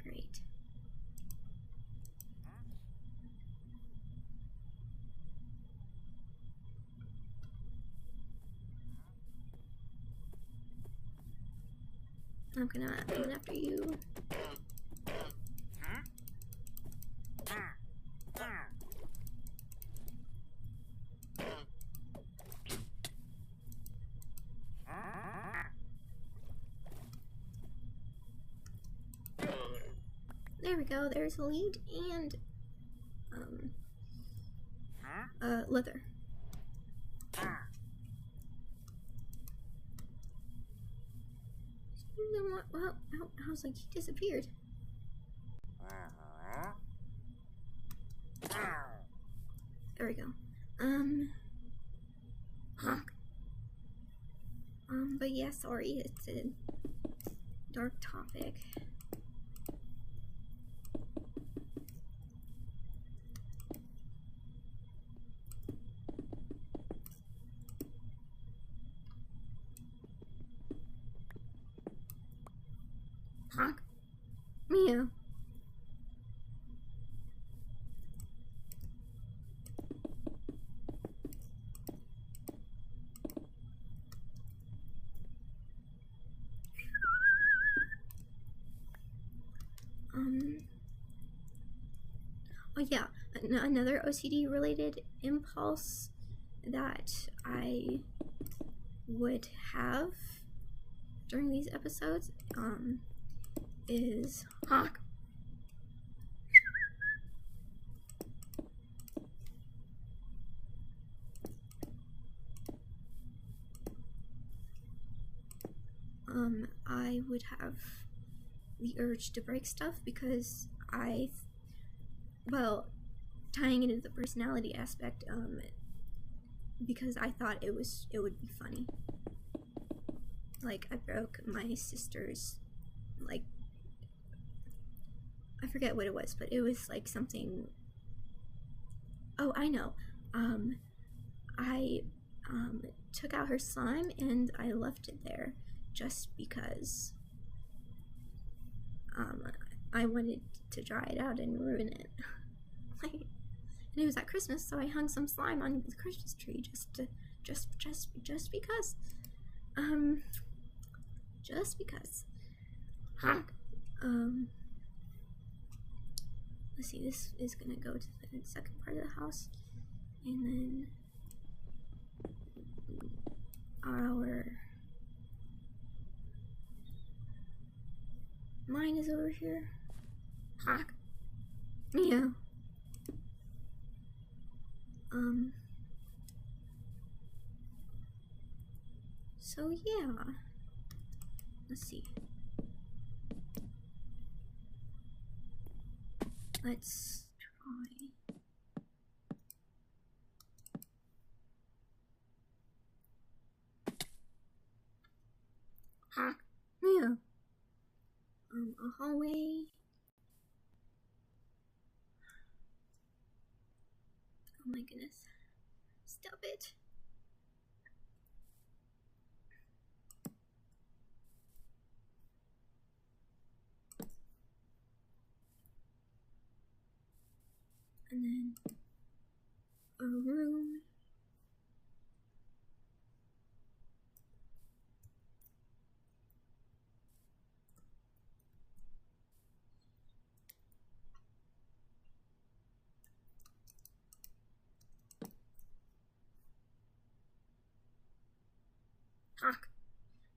Great. I'm gonna run after you. There we go, there's a lead and leather. Well, I was like, he disappeared. There we go. Honk. But yeah, sorry, it's a dark topic. Honk. Meow. Oh yeah, another OCD related impulse that I would have during these episodes is honk. I would have the urge to break stuff because well, tying it into the personality aspect, because I thought it would be funny. Like, I broke my sister's, like, I forget what it was, but it was like something. Oh, I know. I took out her slime and I left it there just because I wanted to dry it out and ruin it. Like, and it was at Christmas, so I hung some slime on the Christmas tree just because. Just because. Let's see, this is gonna go to the second part of the house, and then mine is over here. Yeah. So yeah. Let's see. Let's try. Yeah. A hallway. Oh my goodness. Stop it. And then a room.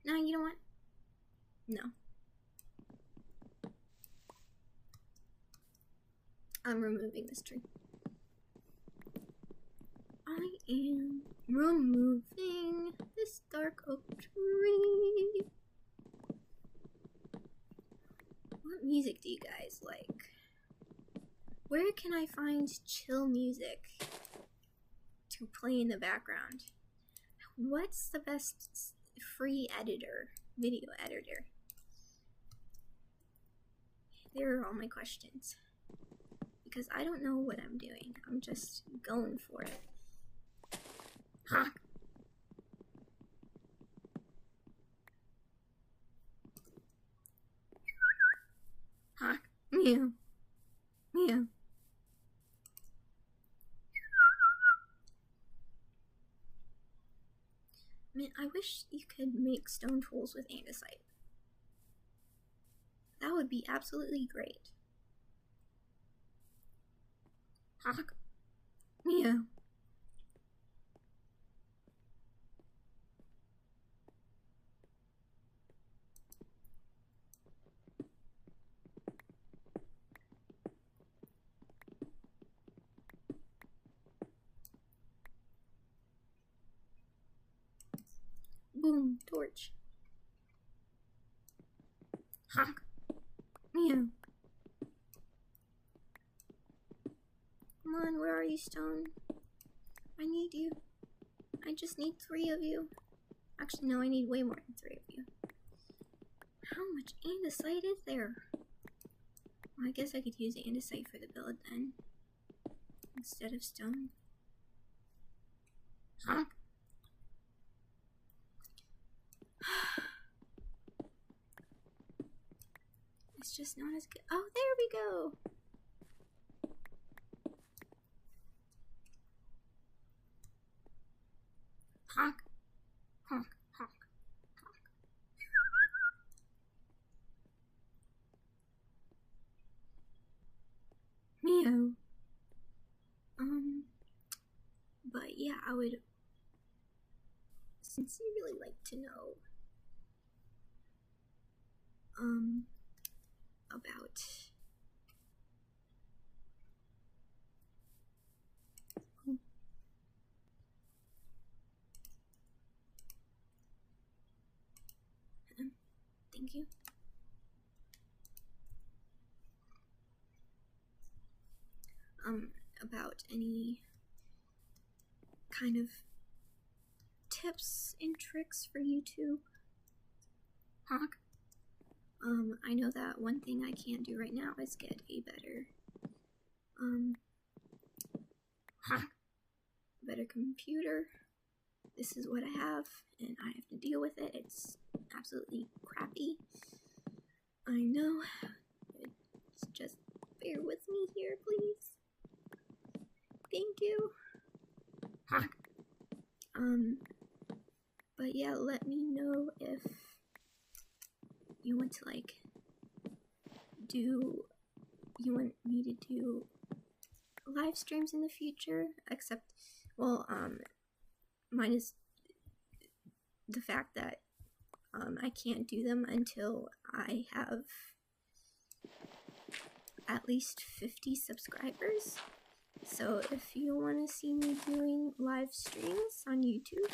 No, you know what? No. I'm removing this tree. I am removing this dark oak tree. What music do you guys like? Where can I find chill music to play in the background? What's the best free editor, video editor? There are all my questions. Because I don't know what I'm doing. I'm just going for it. Meow. Meow. Man, I wish you could make stone tools with andesite. That would be absolutely great. Meow. Boom, torch. Meow. Come on, where are you, stone? I need you. I just need 3 of you. Actually, no, I need way more than 3 of you. How much andesite is there? Well, I guess I could use andesite for the build then, instead of stone. It's just not as good. Oh, there we go. Honk, honk, honk, honk. Meow. But yeah, I would sincerely like to know, about Thank you. About any kind of tips and tricks for YouTube? Honk. I know that one thing I can't do right now is get a better, better computer. This is what I have, and I have to deal with it. It's absolutely crappy. I know. It's just bear with me here, please. Thank you. But yeah, let me know if you want to you want me to do live streams in the future, except, well, minus the fact that I can't do them until I have at least 50 subscribers. So if you want to see me doing live streams on YouTube,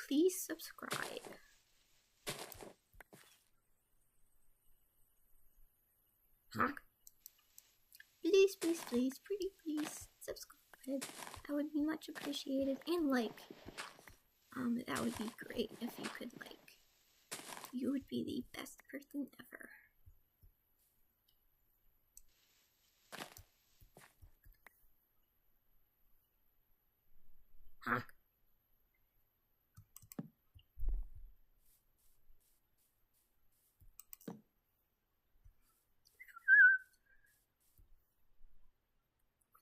please subscribe. Please, please, please, pretty please subscribe. That would be much appreciated. And that would be great if you could you would be the best person ever.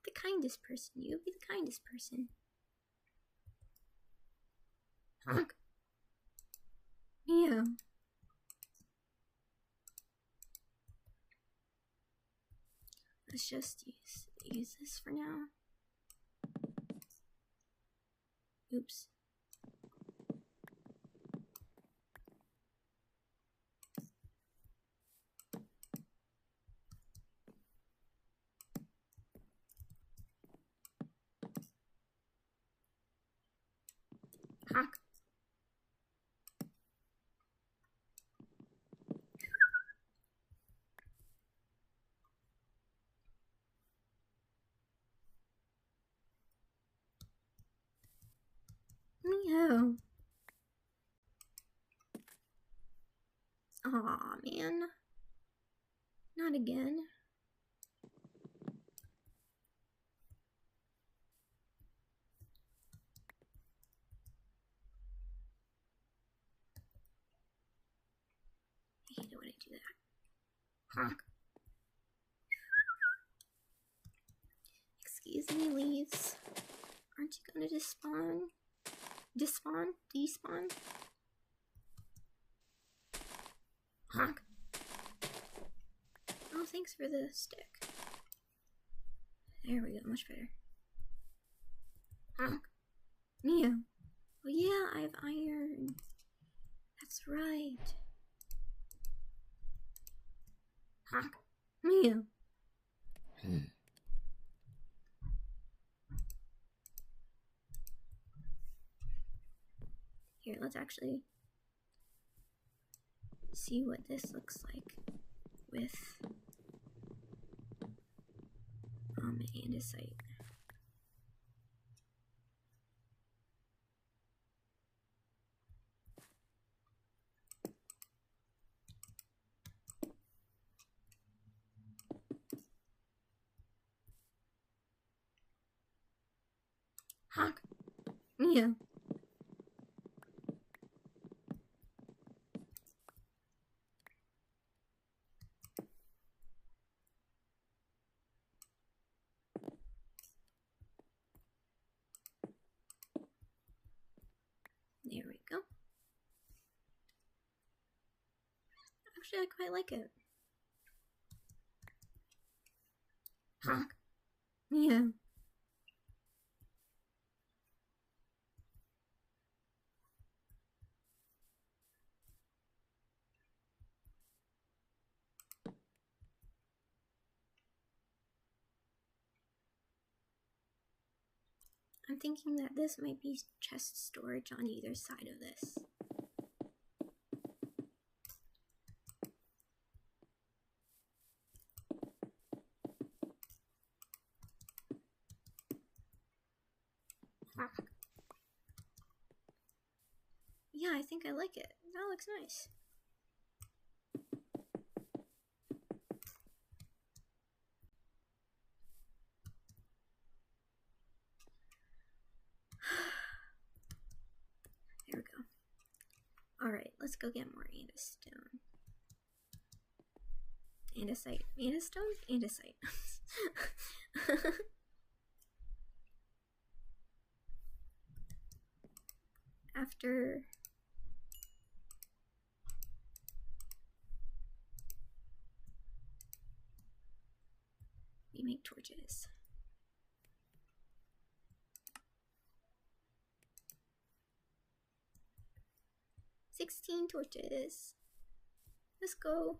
The kindest person. You'll be the kindest person. Yeah. Let's just use this for now. Oops. Meow. Aw, man. Not again. I hate it when I do that. Excuse me, leaves. Aren't you gonna despawn? Despawn? Oh, thanks for the stick. There we go, much better. Yeah. Oh yeah, I have iron. That's right. Yeah. Here, let's actually see what this looks like with andesite. Yeah. There we go. Actually, I quite like it. Yeah. I'm thinking that this might be chest storage on either side of this. Yeah, I think I like it. That looks nice. There we go. Alright, let's go get more andestone. Andesite. Andestone? Andesite. After we make torches. "16 torches. Let's go."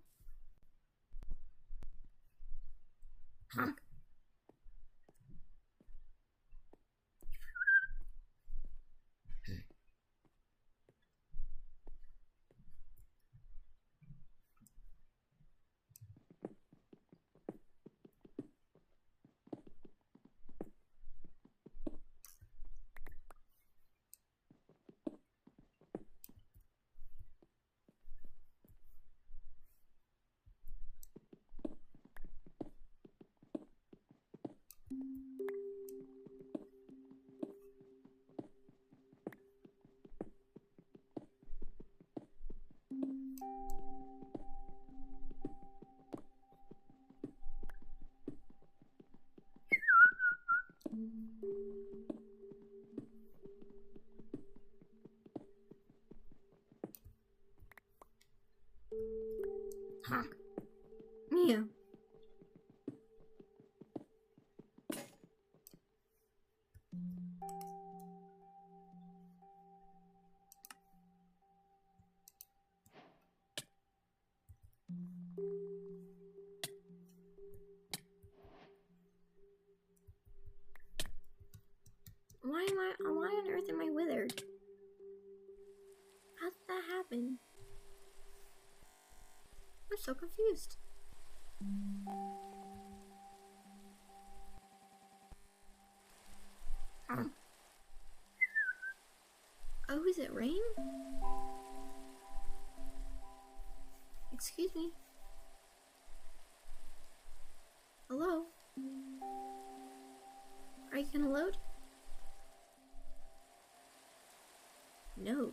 Honk. Honk. Meow. Why on earth am I withered? How did that happen? I'm so confused. Oh, is it rain? Excuse me. Hello? Are you gonna load? No.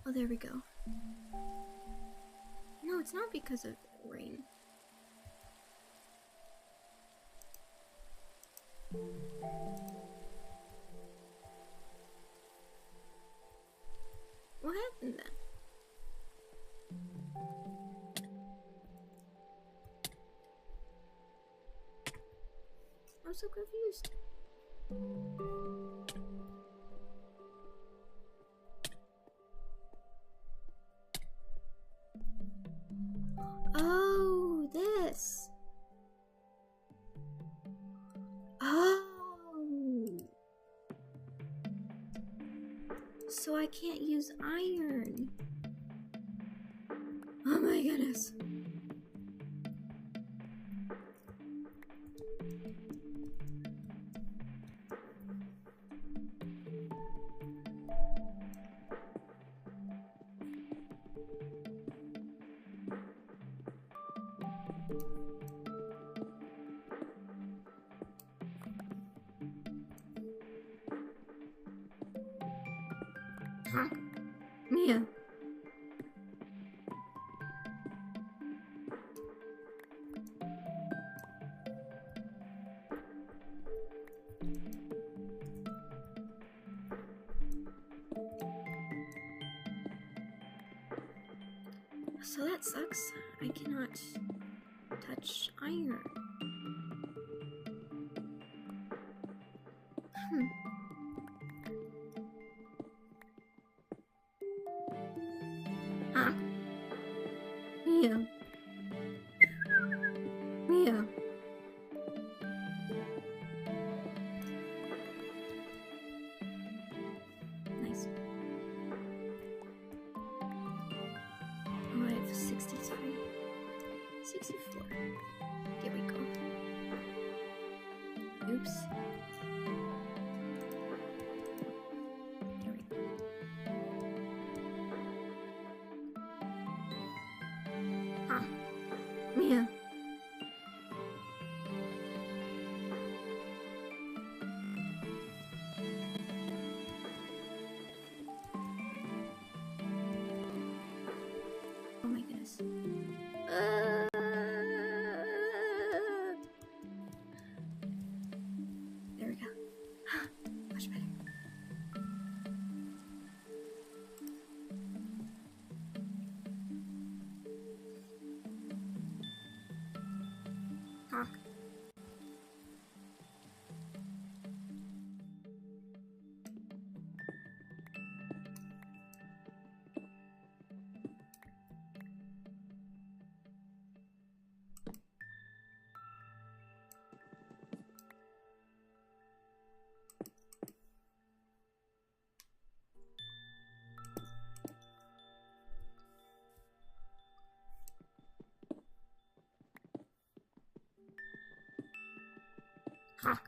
Oh, there we go. No, it's not because of rain. What happened then? I'm so confused. Oh, this. Oh. So I can't use iron. Oh my goodness. Honk. Mia. So that sucks. I cannot touch iron. Huh? Yeah. Yeah. Nice. Oh, I have 63. 64. Here we go. Oops. Here we go. Huh. Yeah. Oh my goodness. There we go. Much better. Honk. Honk.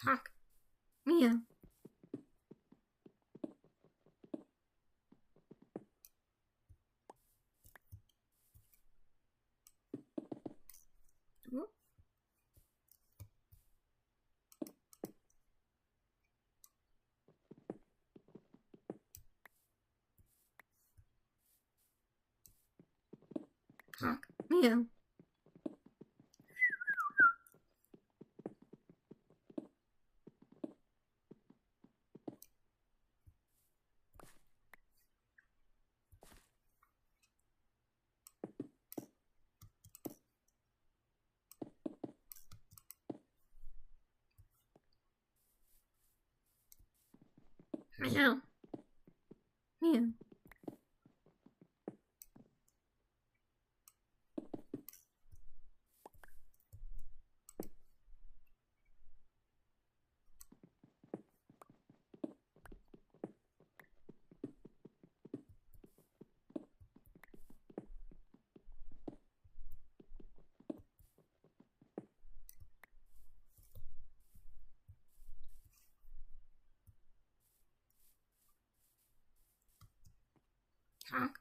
Honk. Meow. Whoop. Honk. Meow. Meow. Meow. Honk.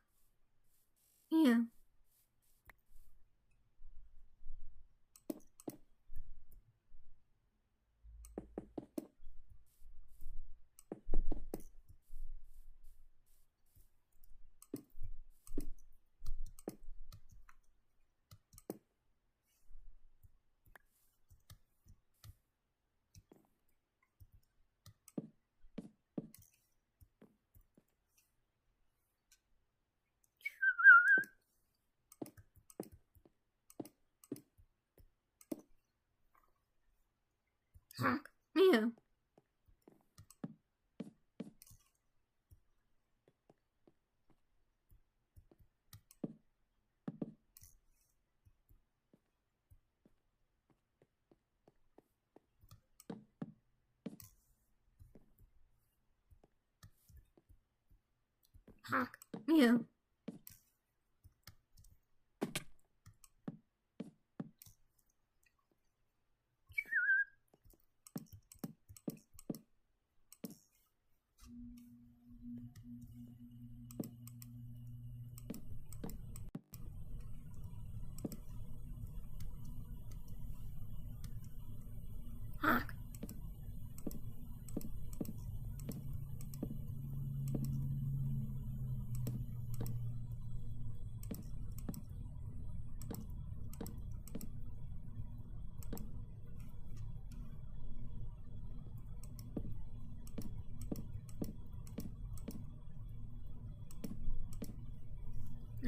Meow. Honk. Meow. Honk. Meow. Honk.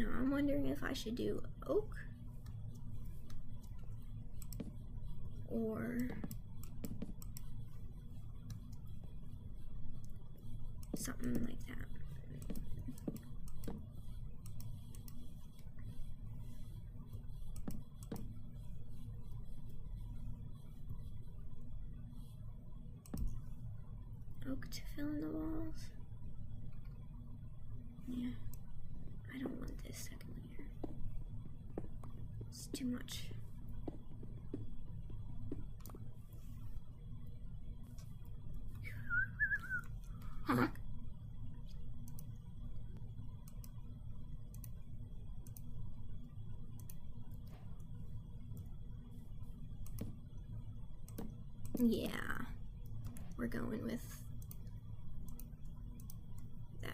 Now I'm wondering if I should do oak or something like that. Oak to fill in the walls. Yeah, I don't want this second layer. It's too much. Huh? Yeah, we're going with that.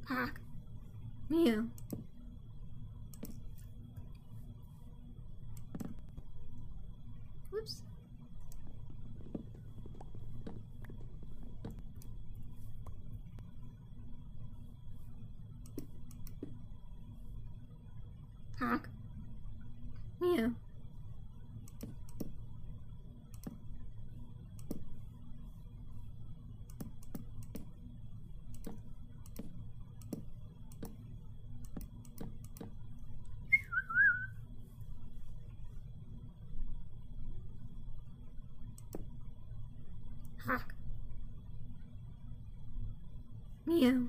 Hawk. Mew. Whoops. Hawk. Mew. Hawk. Mew.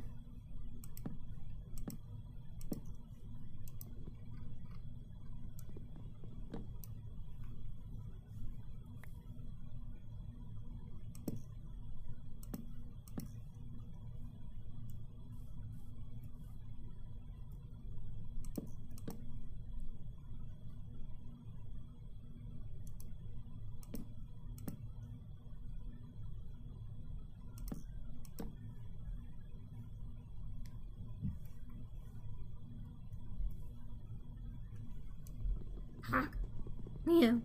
Hawk. Mew.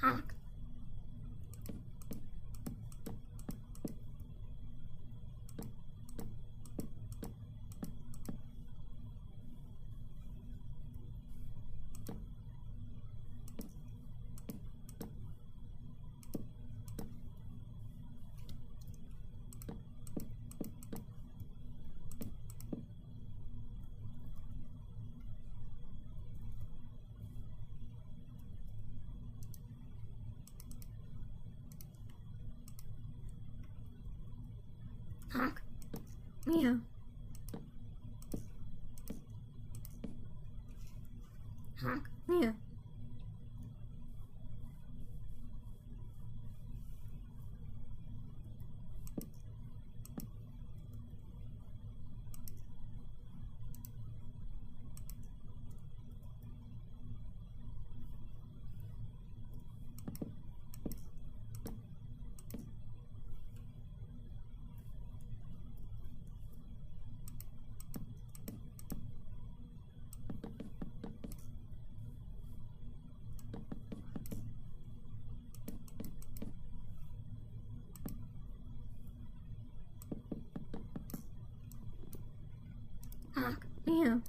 Hawk. Hawk. Mew. Hawk. Mew. Hawk. Mew.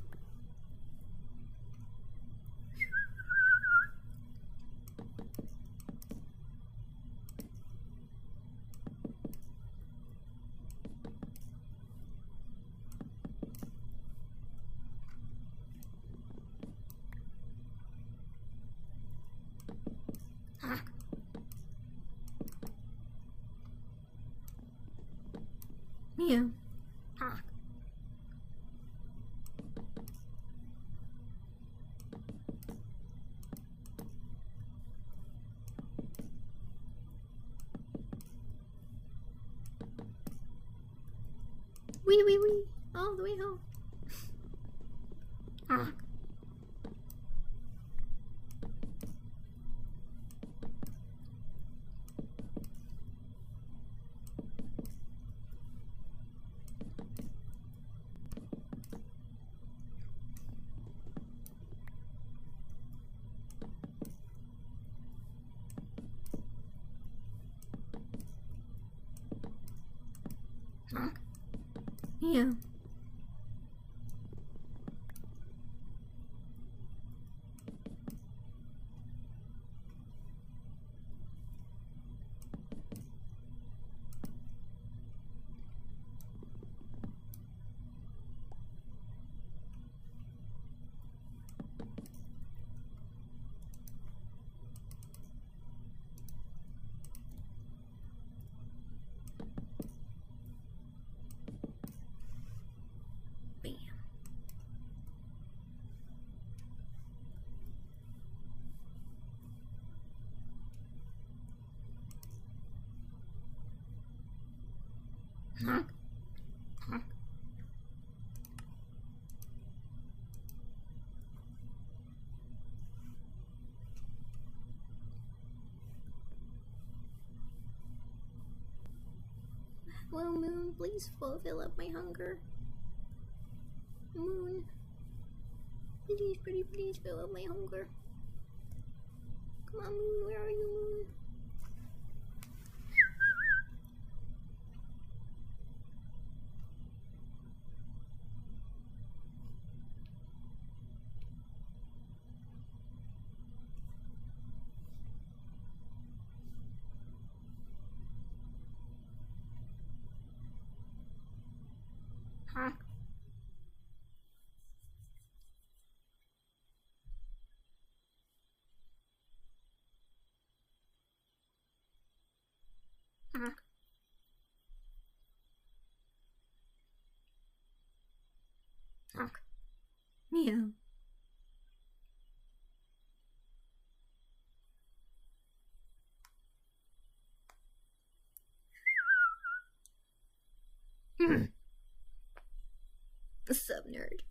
Yeah. Honk. Wee wee wee. All the way home. Honk. Honk. Yeah. Bam. Honk. Honk. Well, Moon, please fulfill up my hunger. Moon. Please, pretty please fill up my hunger. Come on, Moon, where are you, Moon? Honk. Honk. Honk. Meow. What's up, nerd?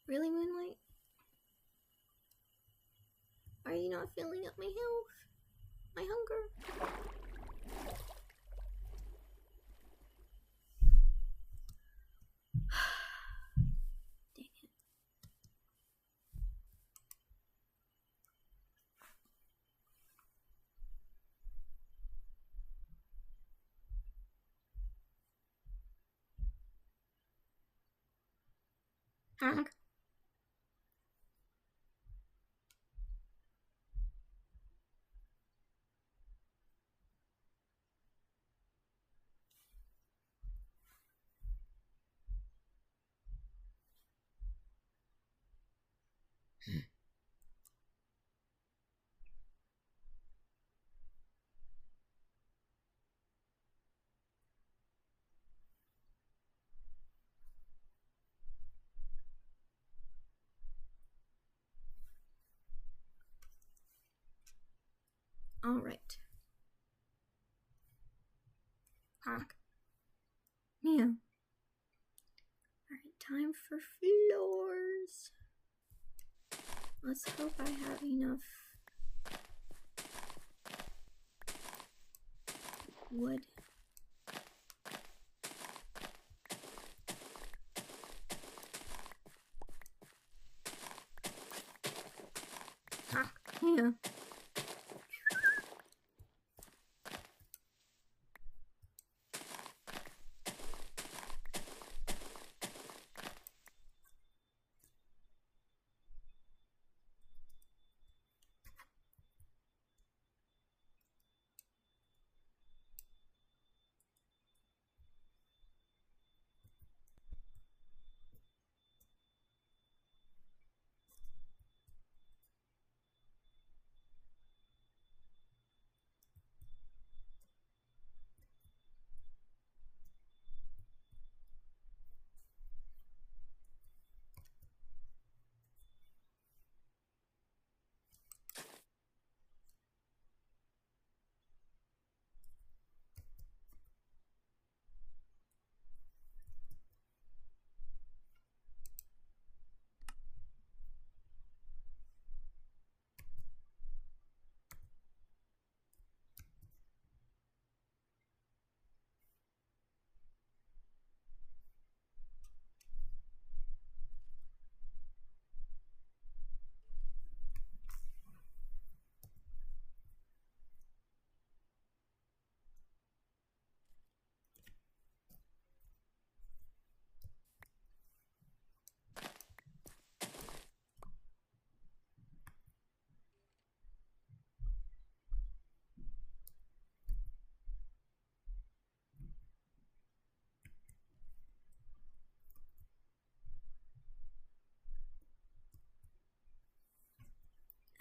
Really, Moonlight? Are you not filling up my health? My hunger? Dang it. Honk. Alright. Honk. Meow. Alright, time for floors. Let's hope I have enough wood. Yeah.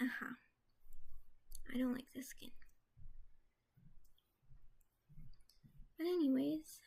Uh-huh. I don't like this skin. But anyways.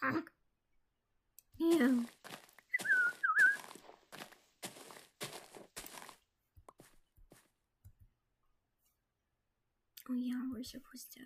Honk. Yeah. Oh yeah, we're supposed to.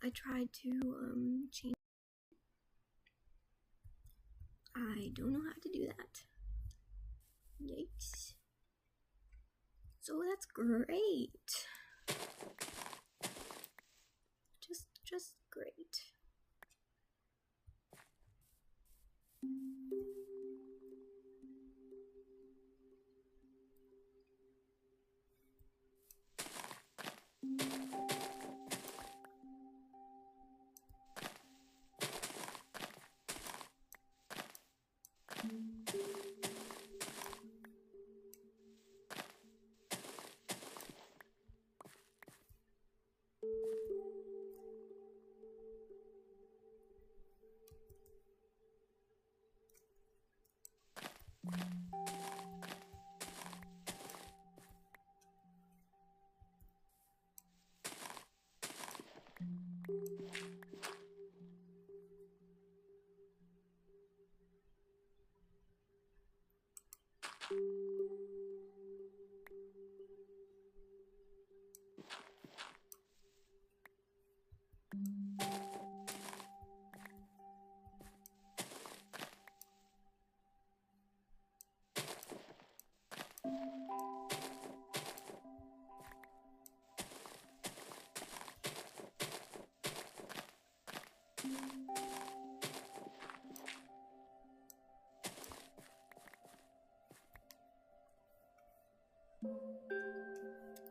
I tried to change. I don't know how to do that. Yikes. So that's great. Just great.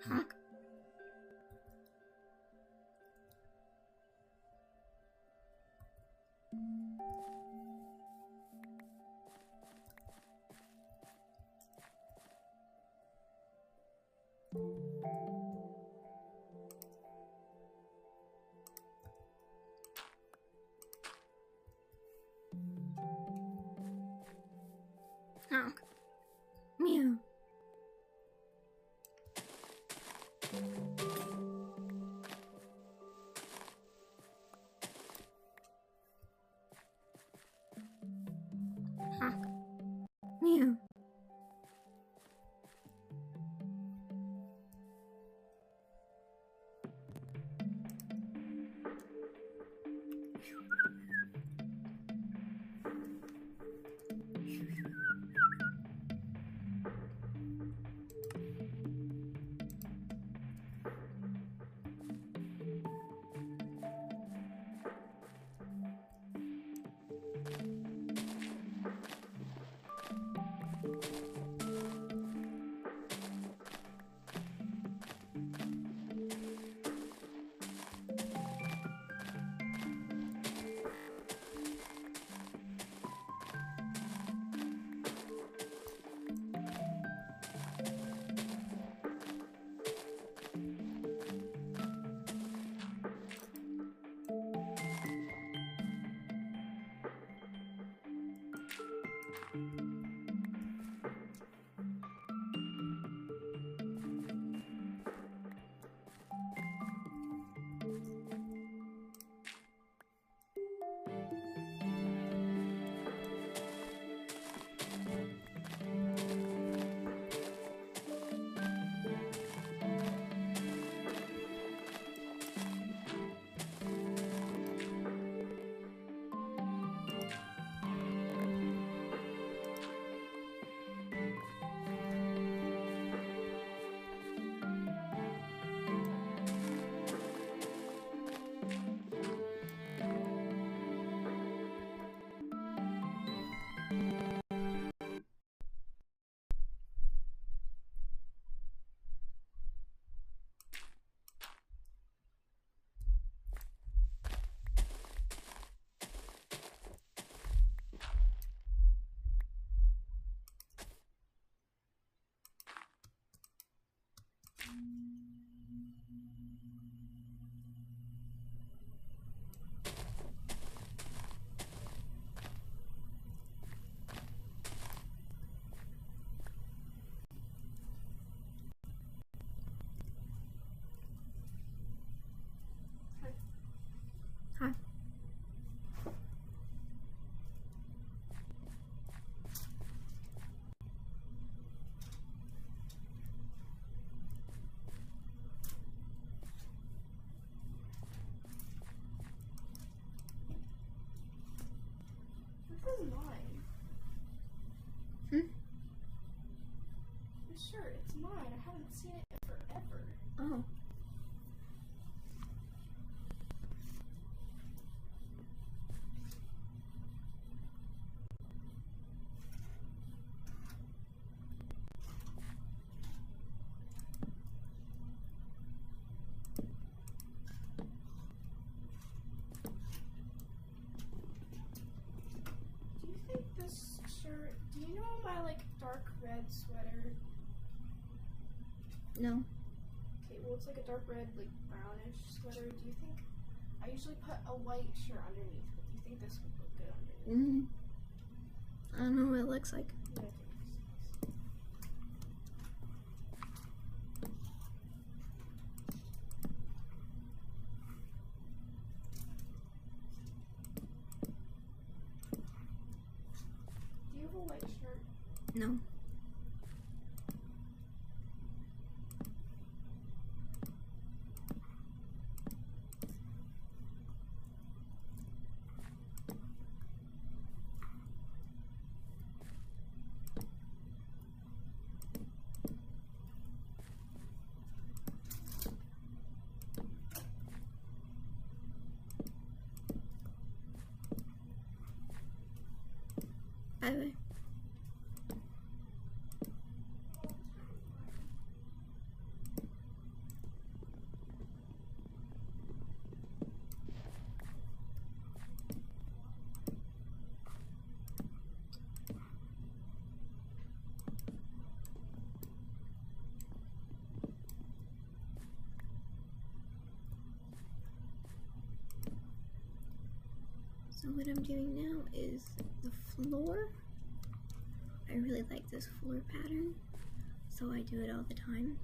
Honk. Honk. Meow. Honk. Meow. Oh. Do you think this shirt, do you know my like dark red sweater? No. Okay, well it's like a dark red, like brownish sweater. Do you think, I usually put a white shirt underneath, but do you think this would look good underneath? I don't know what it looks like. Yeah, I think this is. Do you have a white shirt? No. Bye bye. So what I'm doing now is the floor. I really like this floor pattern, so I do it all the time.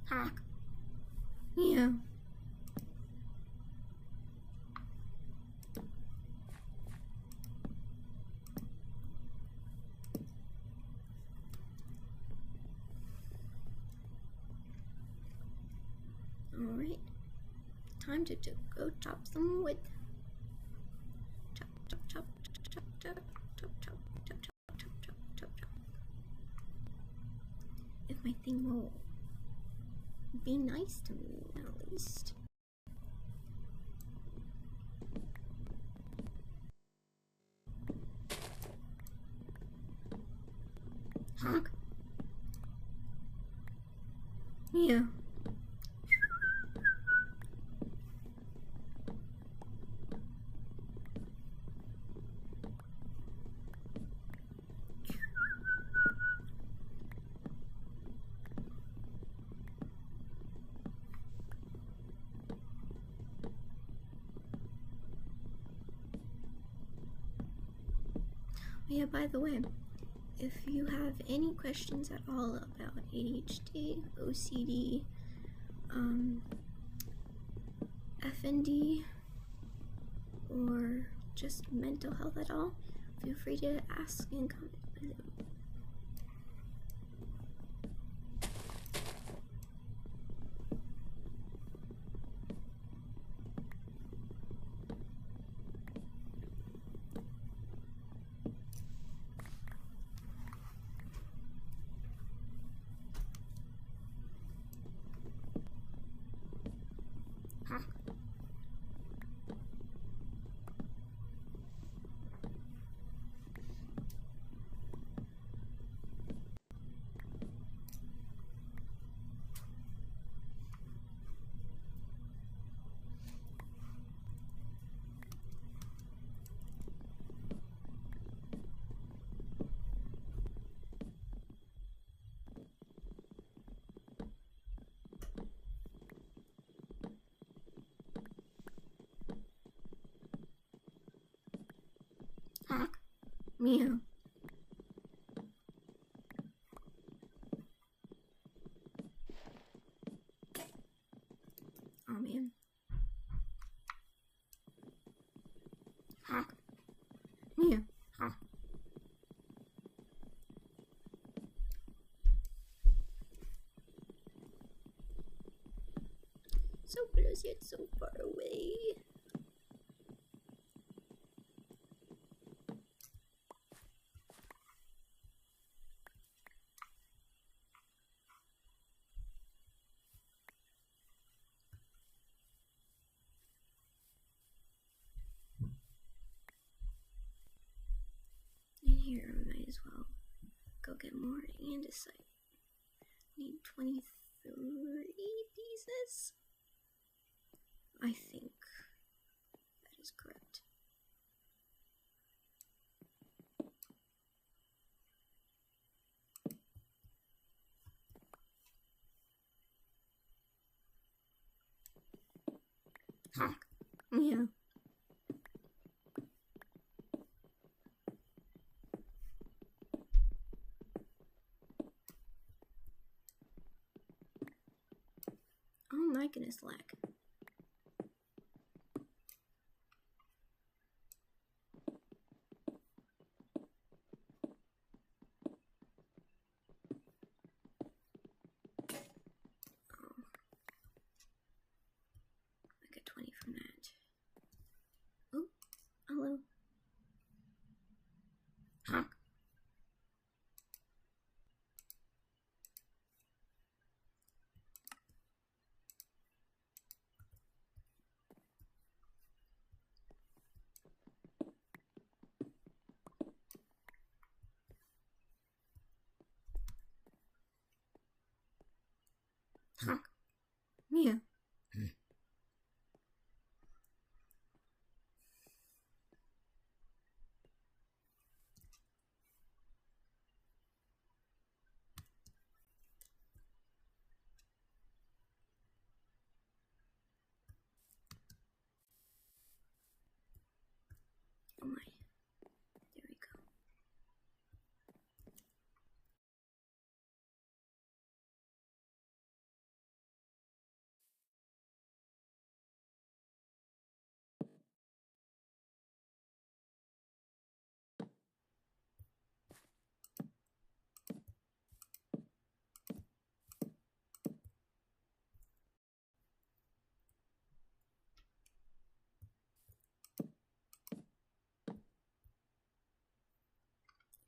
Honk. Yeah. Alright. Time to go chop some wood. Chop, chop, chop, chop, chop, chop, chop, chop, chop, chop, chop, chop, chop. If my thing will be nice to me, at least. Honk. Yeah. Yeah, by the way, if you have any questions at all about ADHD, OCD, FND, or just mental health at all, feel free to ask and comment below. Honk. Meow. Oh man. Honk. Meow. Honk. So close yet so far away. And here I might as well go get more andesite. Need 23 pieces? I think that is correct. Honk. Yeah. Oh my goodness, lag. Oh. I got 20 from that. Oh, hello. Honk. Honk. Yeah. Oh my. There we go.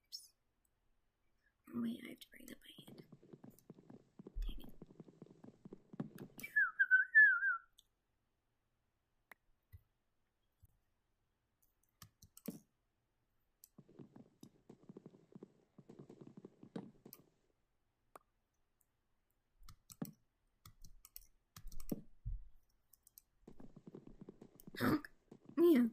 Oops. Oh wait, I have to bring that by hand. Dang it. Honk. Yeah.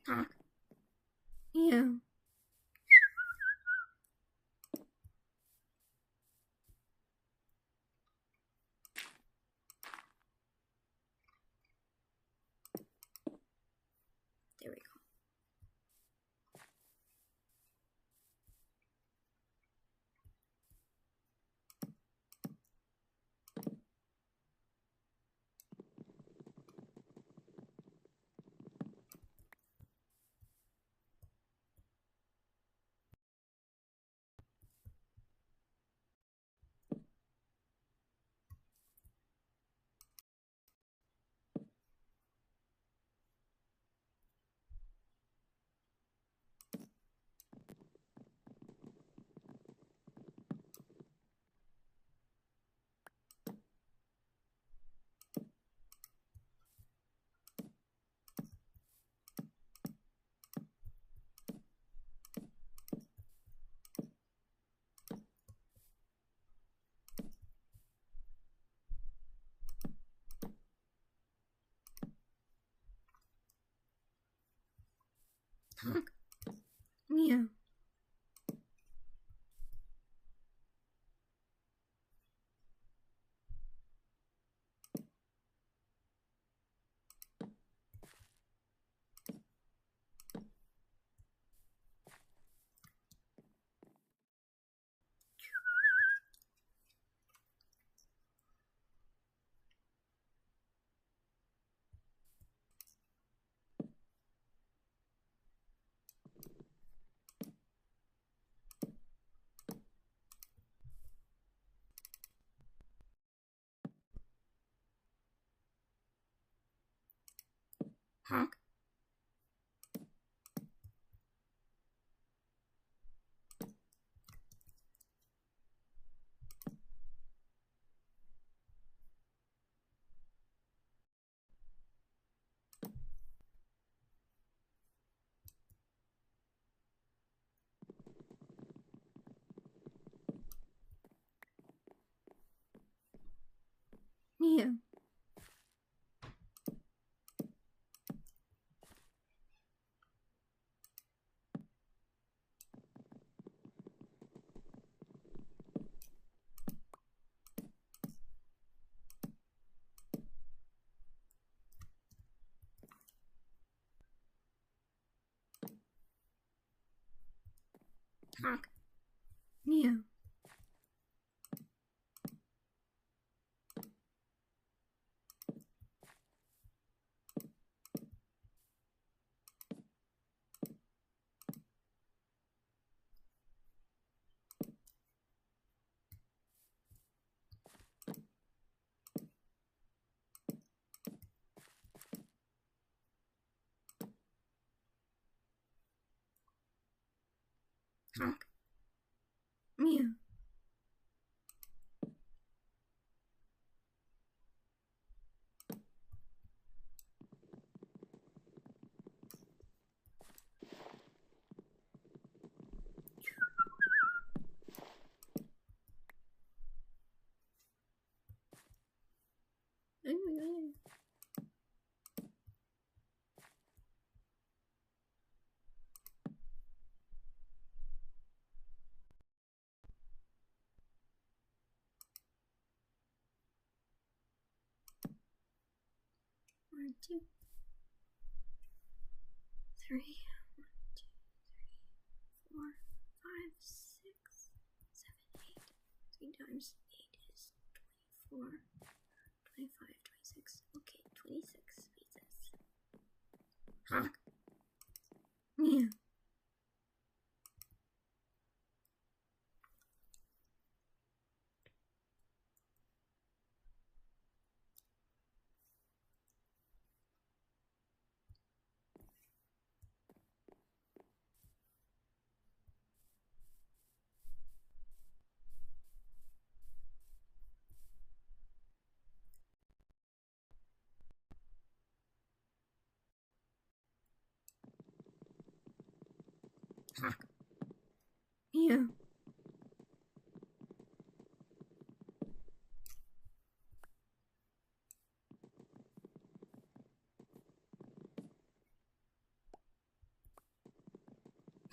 Honk. Yeah. Honk. Meow. Honk. Meow. Honk. Meow. One, two, three. 1, 2, 3, 4, 5, 6, 7, 8. 3 times 8 is 24, 25, 26. Okay, 26 pieces. Honk. Meow. Honk. Meow.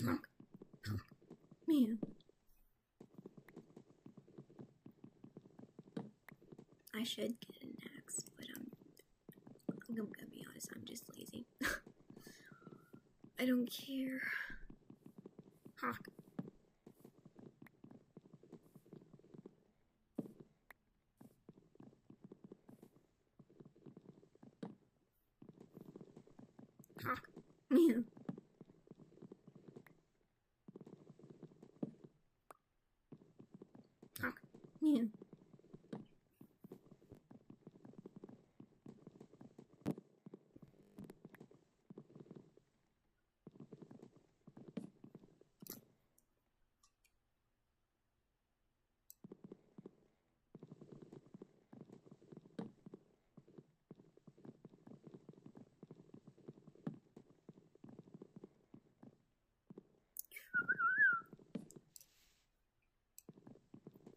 Honk. Meow. I should get an axe, but I'm gonna be honest, I'm just lazy. I don't care. Honk. Honk. Meow. Honk. Meow.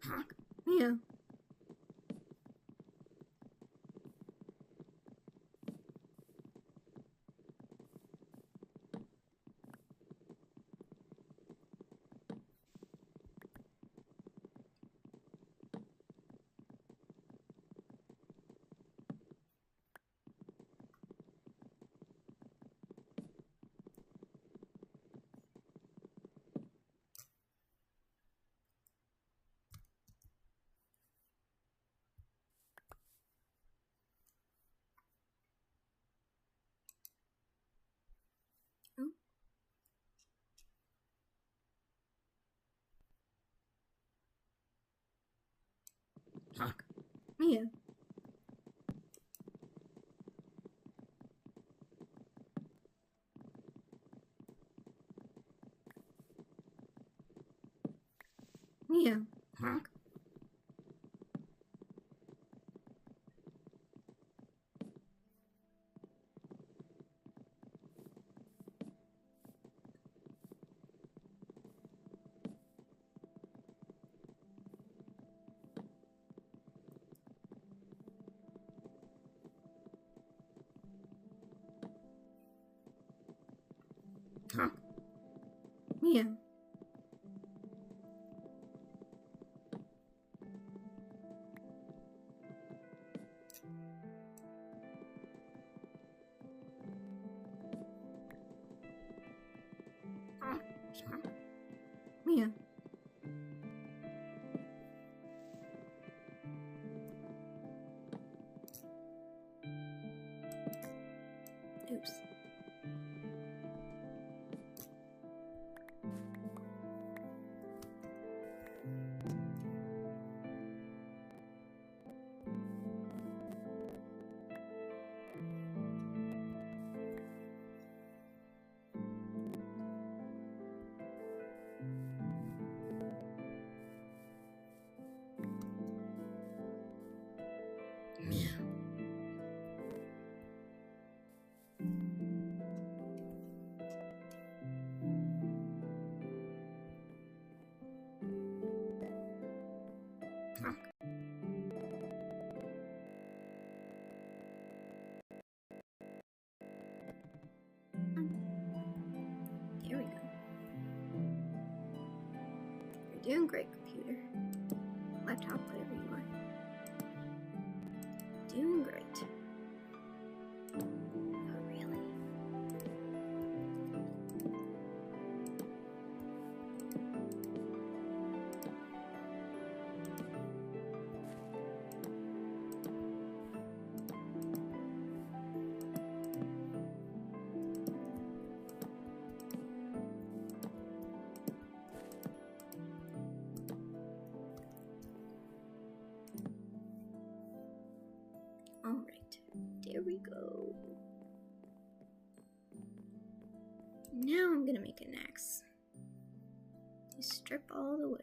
Honk. Meow. Oh. Honk. Meow. Yeah. Honk, honk. Yeah. Oops. Meow. Honk. There we go. You're doing great, computer. Laptop, whatever you are. Doing great. Oh, really? Alright, there we go. Now I'm gonna make an axe. Just strip all the wood.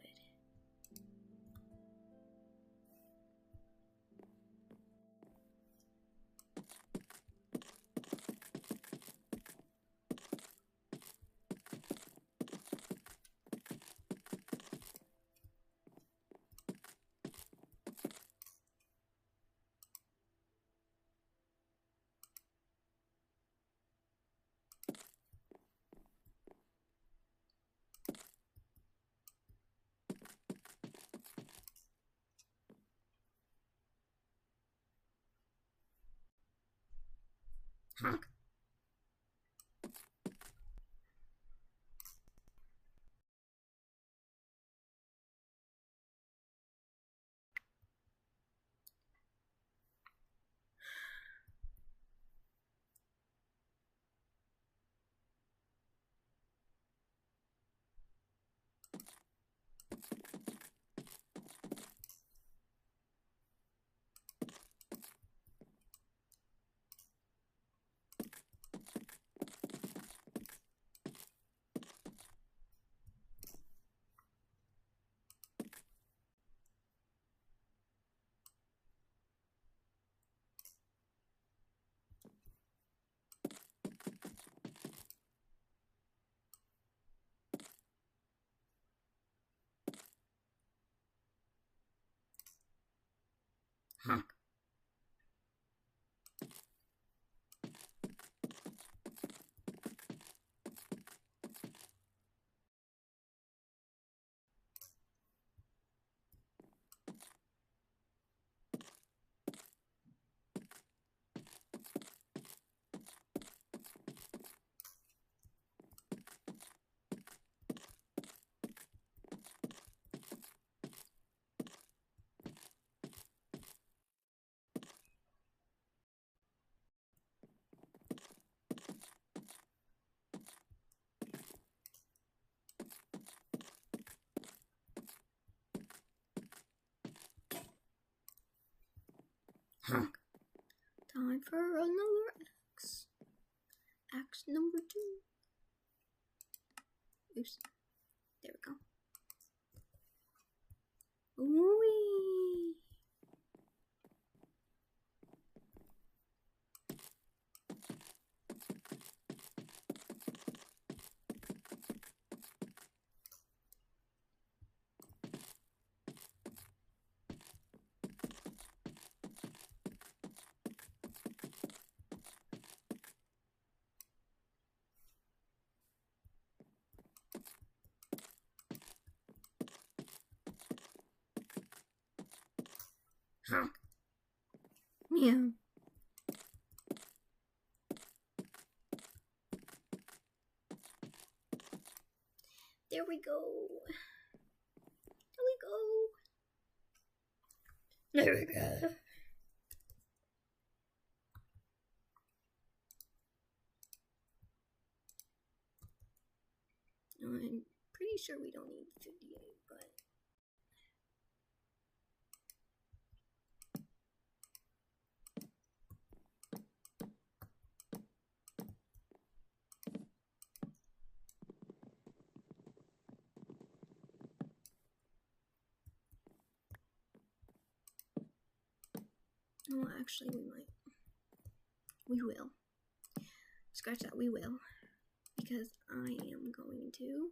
Honk. Honk. Honk. Time for another axe. Axe number 2. Oops. There we go. Whee! Honk. Meow. There we go. There we go. There we go. I'm pretty sure we don't need 58, but... Oh, actually, we might. We will. Scratch that, we will. Because I am going to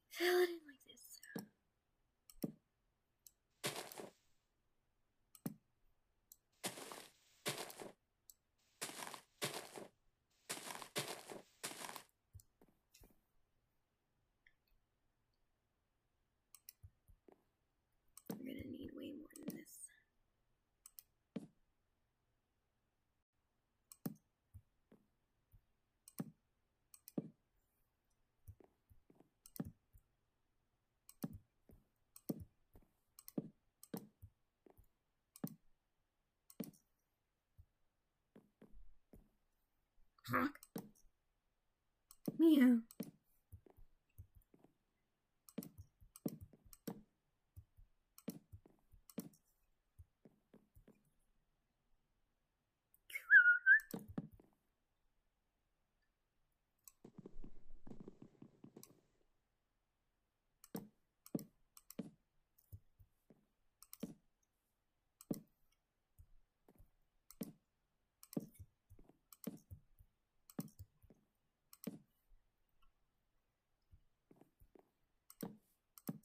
fill it in like this. We're gonna need way more than this. Honk. Meow.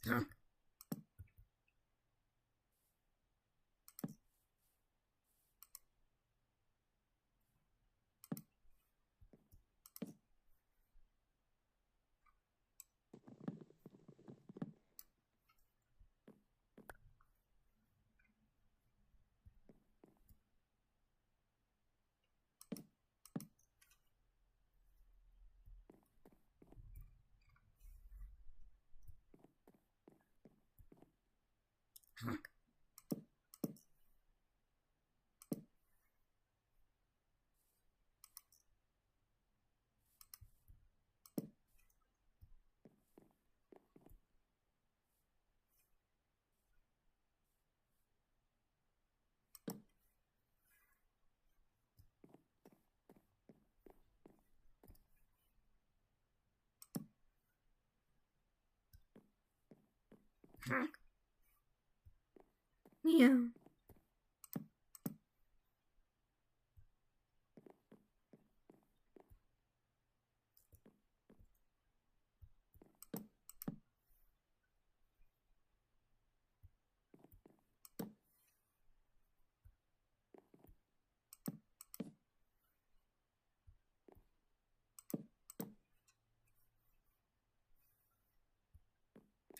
Honk. Honk. Honk. Meow.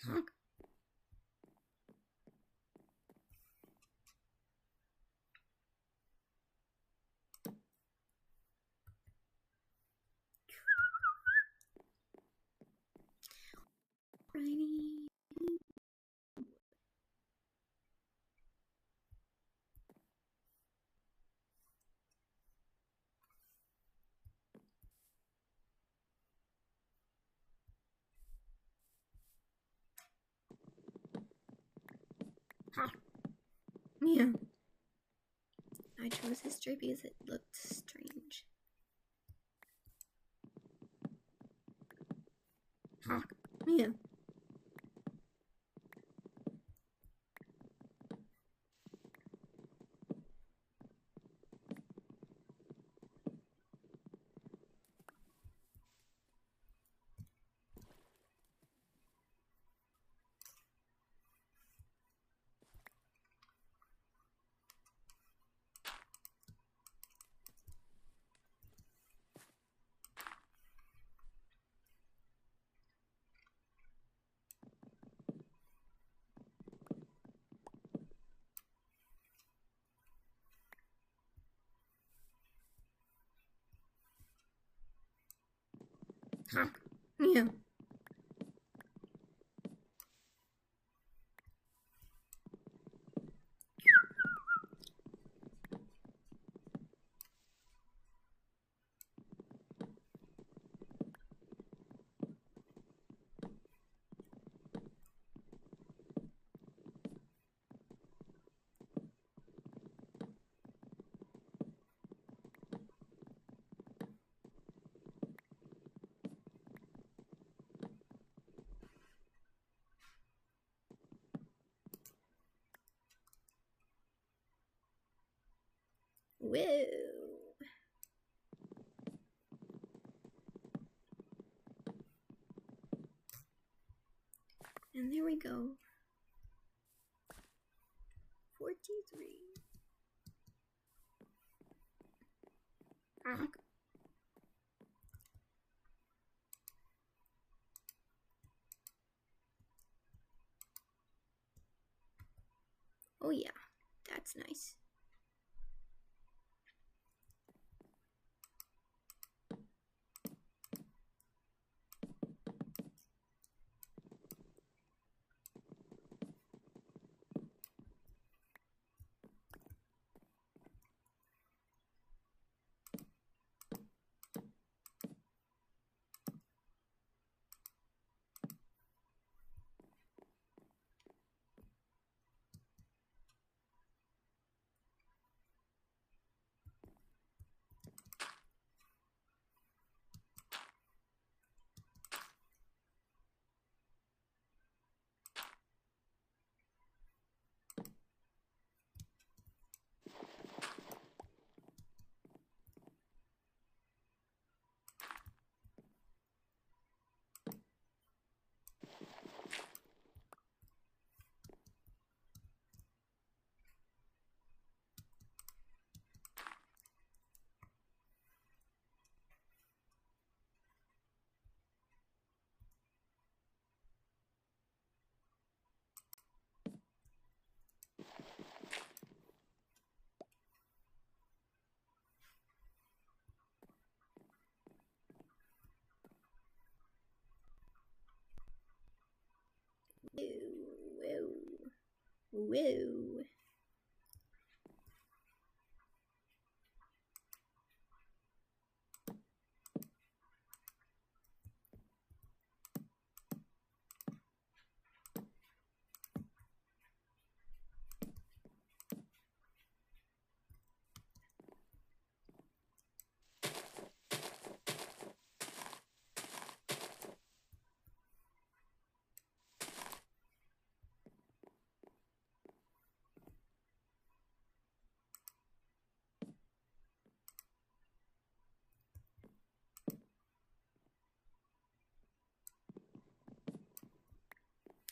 Honk. Righty. Honk. Meow. I chose history because it looked strange. Honk. Meow. Honk. Meow. Whoa. And there we go. 43. Honk. Oh yeah, that's nice. Whoa. Whoa.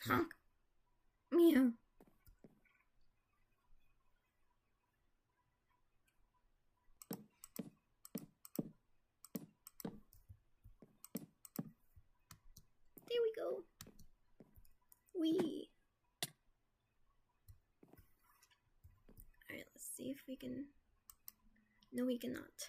Honk. Meow. There we go. Wee. Alright, let's see if we can. No, we cannot.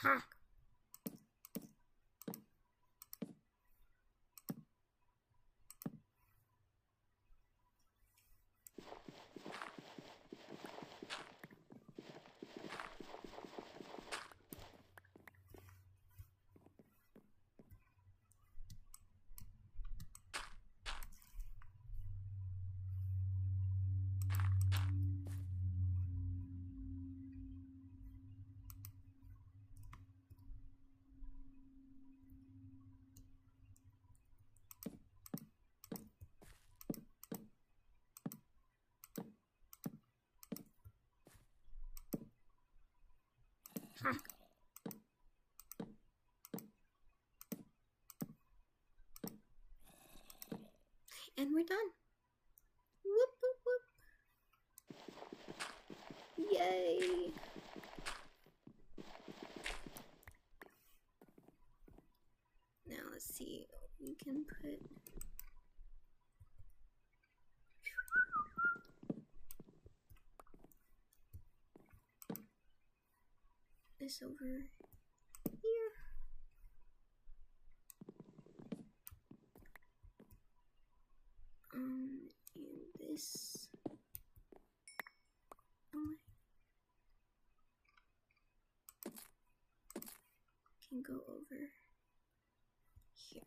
Ha! Ha! And we're done. Whoop, whoop, whoop. Yay! Now let's see. We can put this over here. And this can go over here.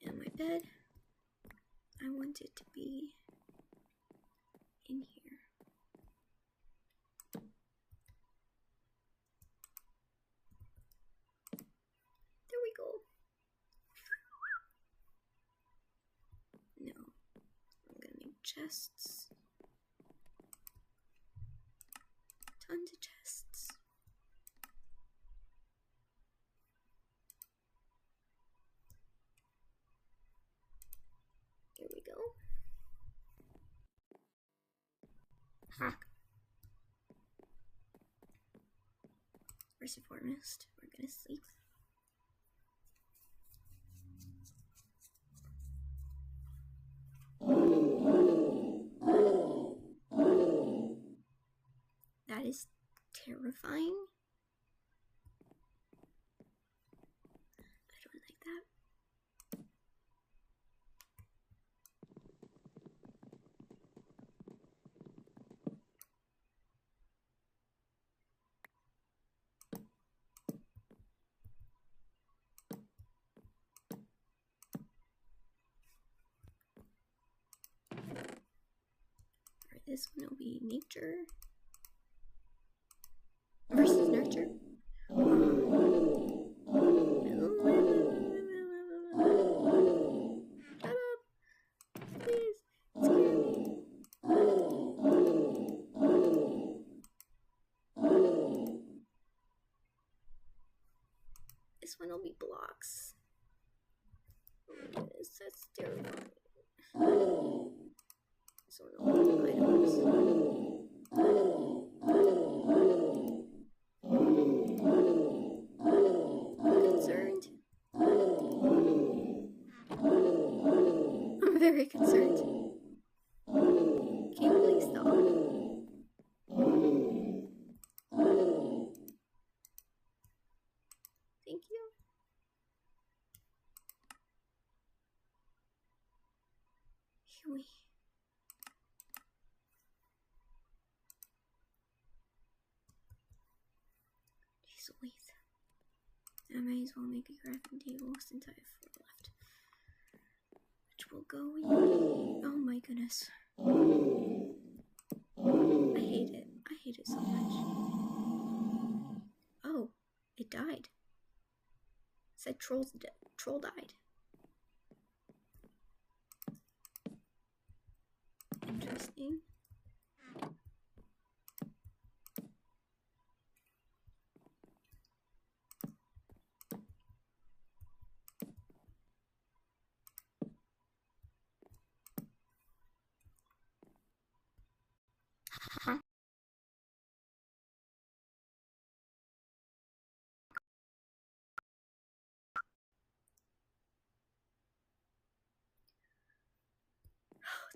And my bed, I want it to be in here. There we go. No, I'm gonna make chests. Tons of chests. Here we go. Ha! First and foremost, we're gonna sleep. That is terrifying. I don't like that. Alright, this one will be nature versus nurture. Shut up! Please, scare me. This one will be blocks. Oh my goodness, that's terrifying. This one will be items. I'm concerned. I'm very concerned. Can you please stop? Thank you. Here we. Jeez Louise. I might as well make a crafting table since I have 4 left. Which will go in. Oh my goodness. I hate it. I hate it so much. Oh, it died. It said troll died. Interesting.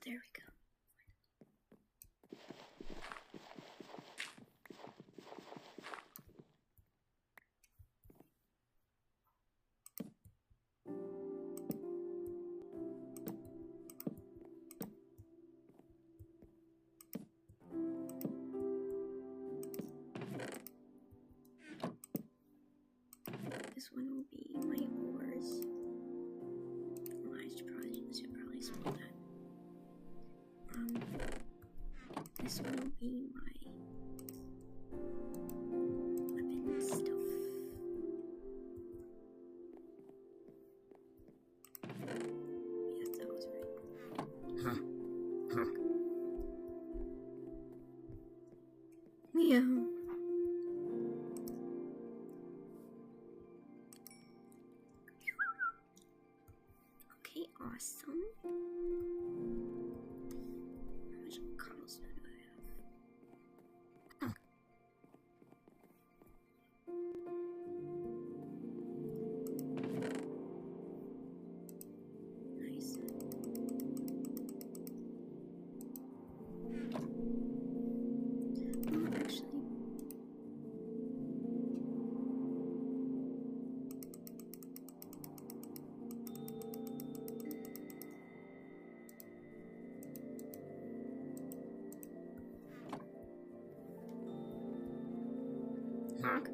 there we go. This one will be my oars. Oh, I should probably spell that. This one will be my weapon stuff. Yes, that was right. Meow. Okay, awesome. How much cobblestone do I have? Nice. Oh, actually. Honk.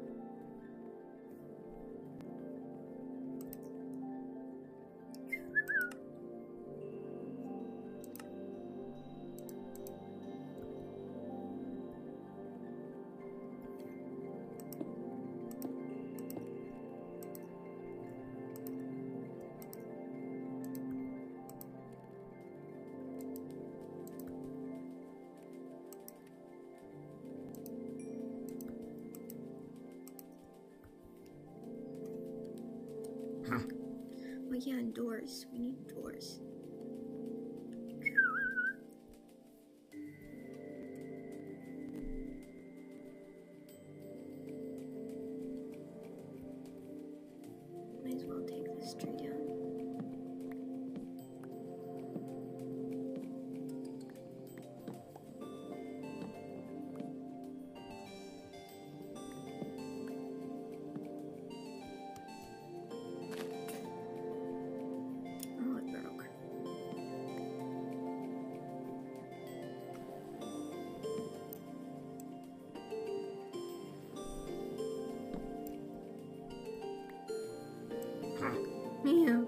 Oh yeah, and doors. We need doors. Might as well take this tree down. Oh, it broke. Meow.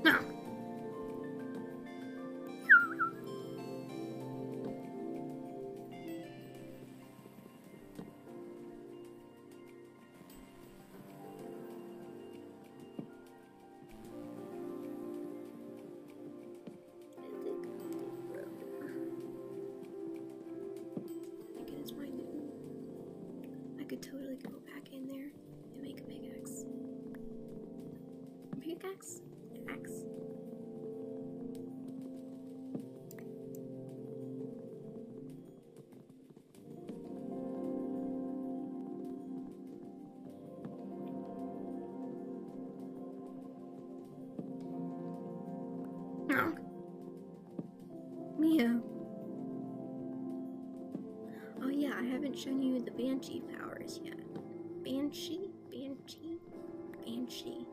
No. I could totally go back in there and make a pickaxe. Pickaxe? Axe. No. Meow. Oh yeah, I haven't shown you the banshee powers yet. Banshee? Banshee? Banshee.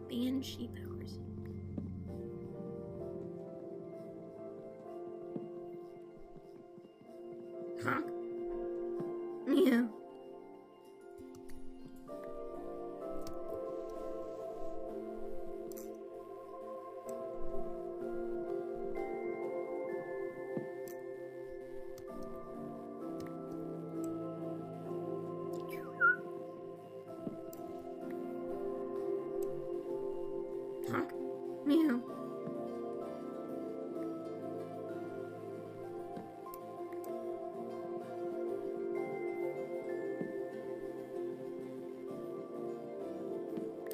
Banshee powers. Huh? Yeah. Honk. Meow.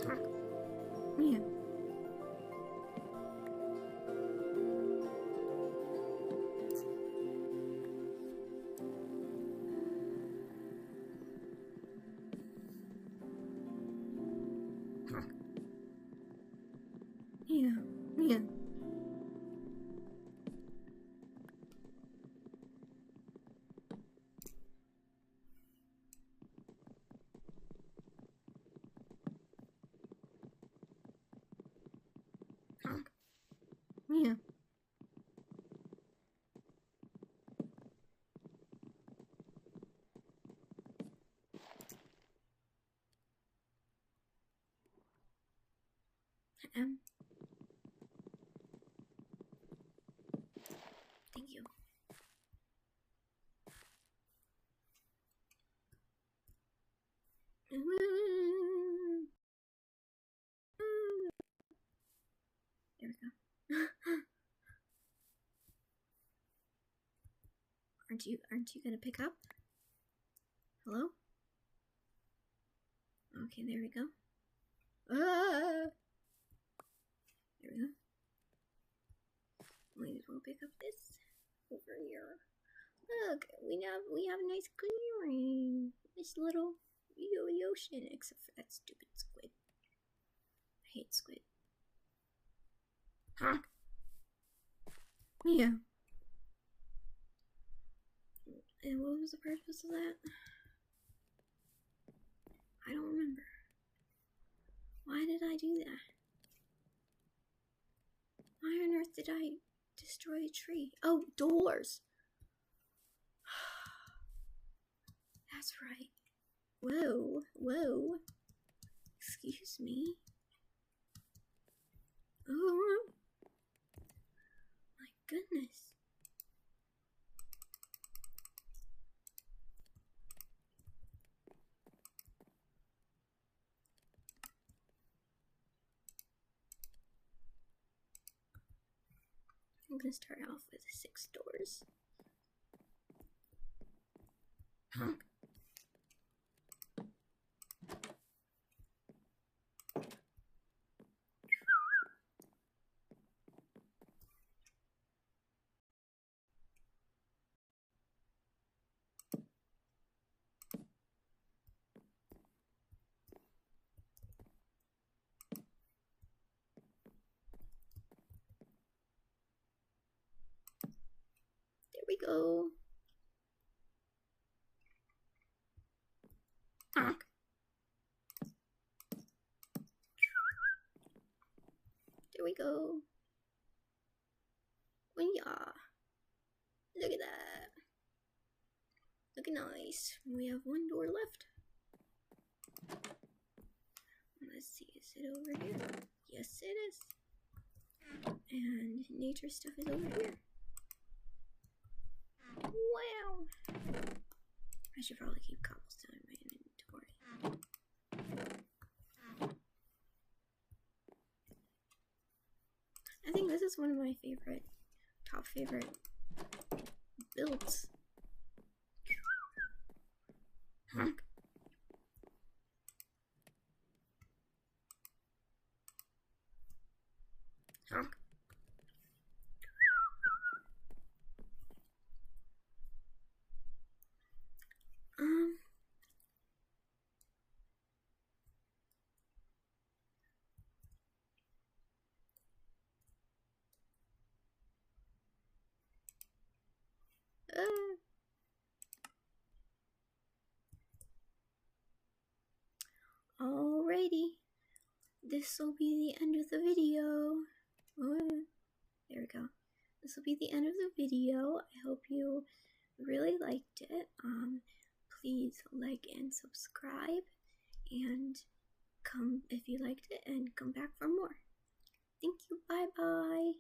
Honk. Meow. M. Thank you. There we go. Aren't you gonna pick up? Hello? Okay, there we go. Ah! There we go. Might as well pick up this over here. Look, we have a nice clearing. This little ocean, except for that stupid squid. I hate squid. Huh? Yeah. And what was the purpose of that? I don't remember. Why did I do that? Why on earth did I destroy a tree? Oh, doors! That's right. Whoa, whoa. Excuse me. Oh, my goodness. I'm gonna start off with 6 doors. Honk. There we go. Honk. There we go. Oh yeah. Look at that. Looking nice. We have 1 door left. Let's see, is it over here? Yes, it is. And nature stuff is over here. Wow. I should probably keep cobblestone in my inventory. I think this is one of my top favorite builds. Honk. Honk. Alrighty, this will be the end of the video. There we go. This will be the end of the video. I hope you really liked it. Please like and subscribe, and come if you liked it, and come back for more. Thank you. Bye bye.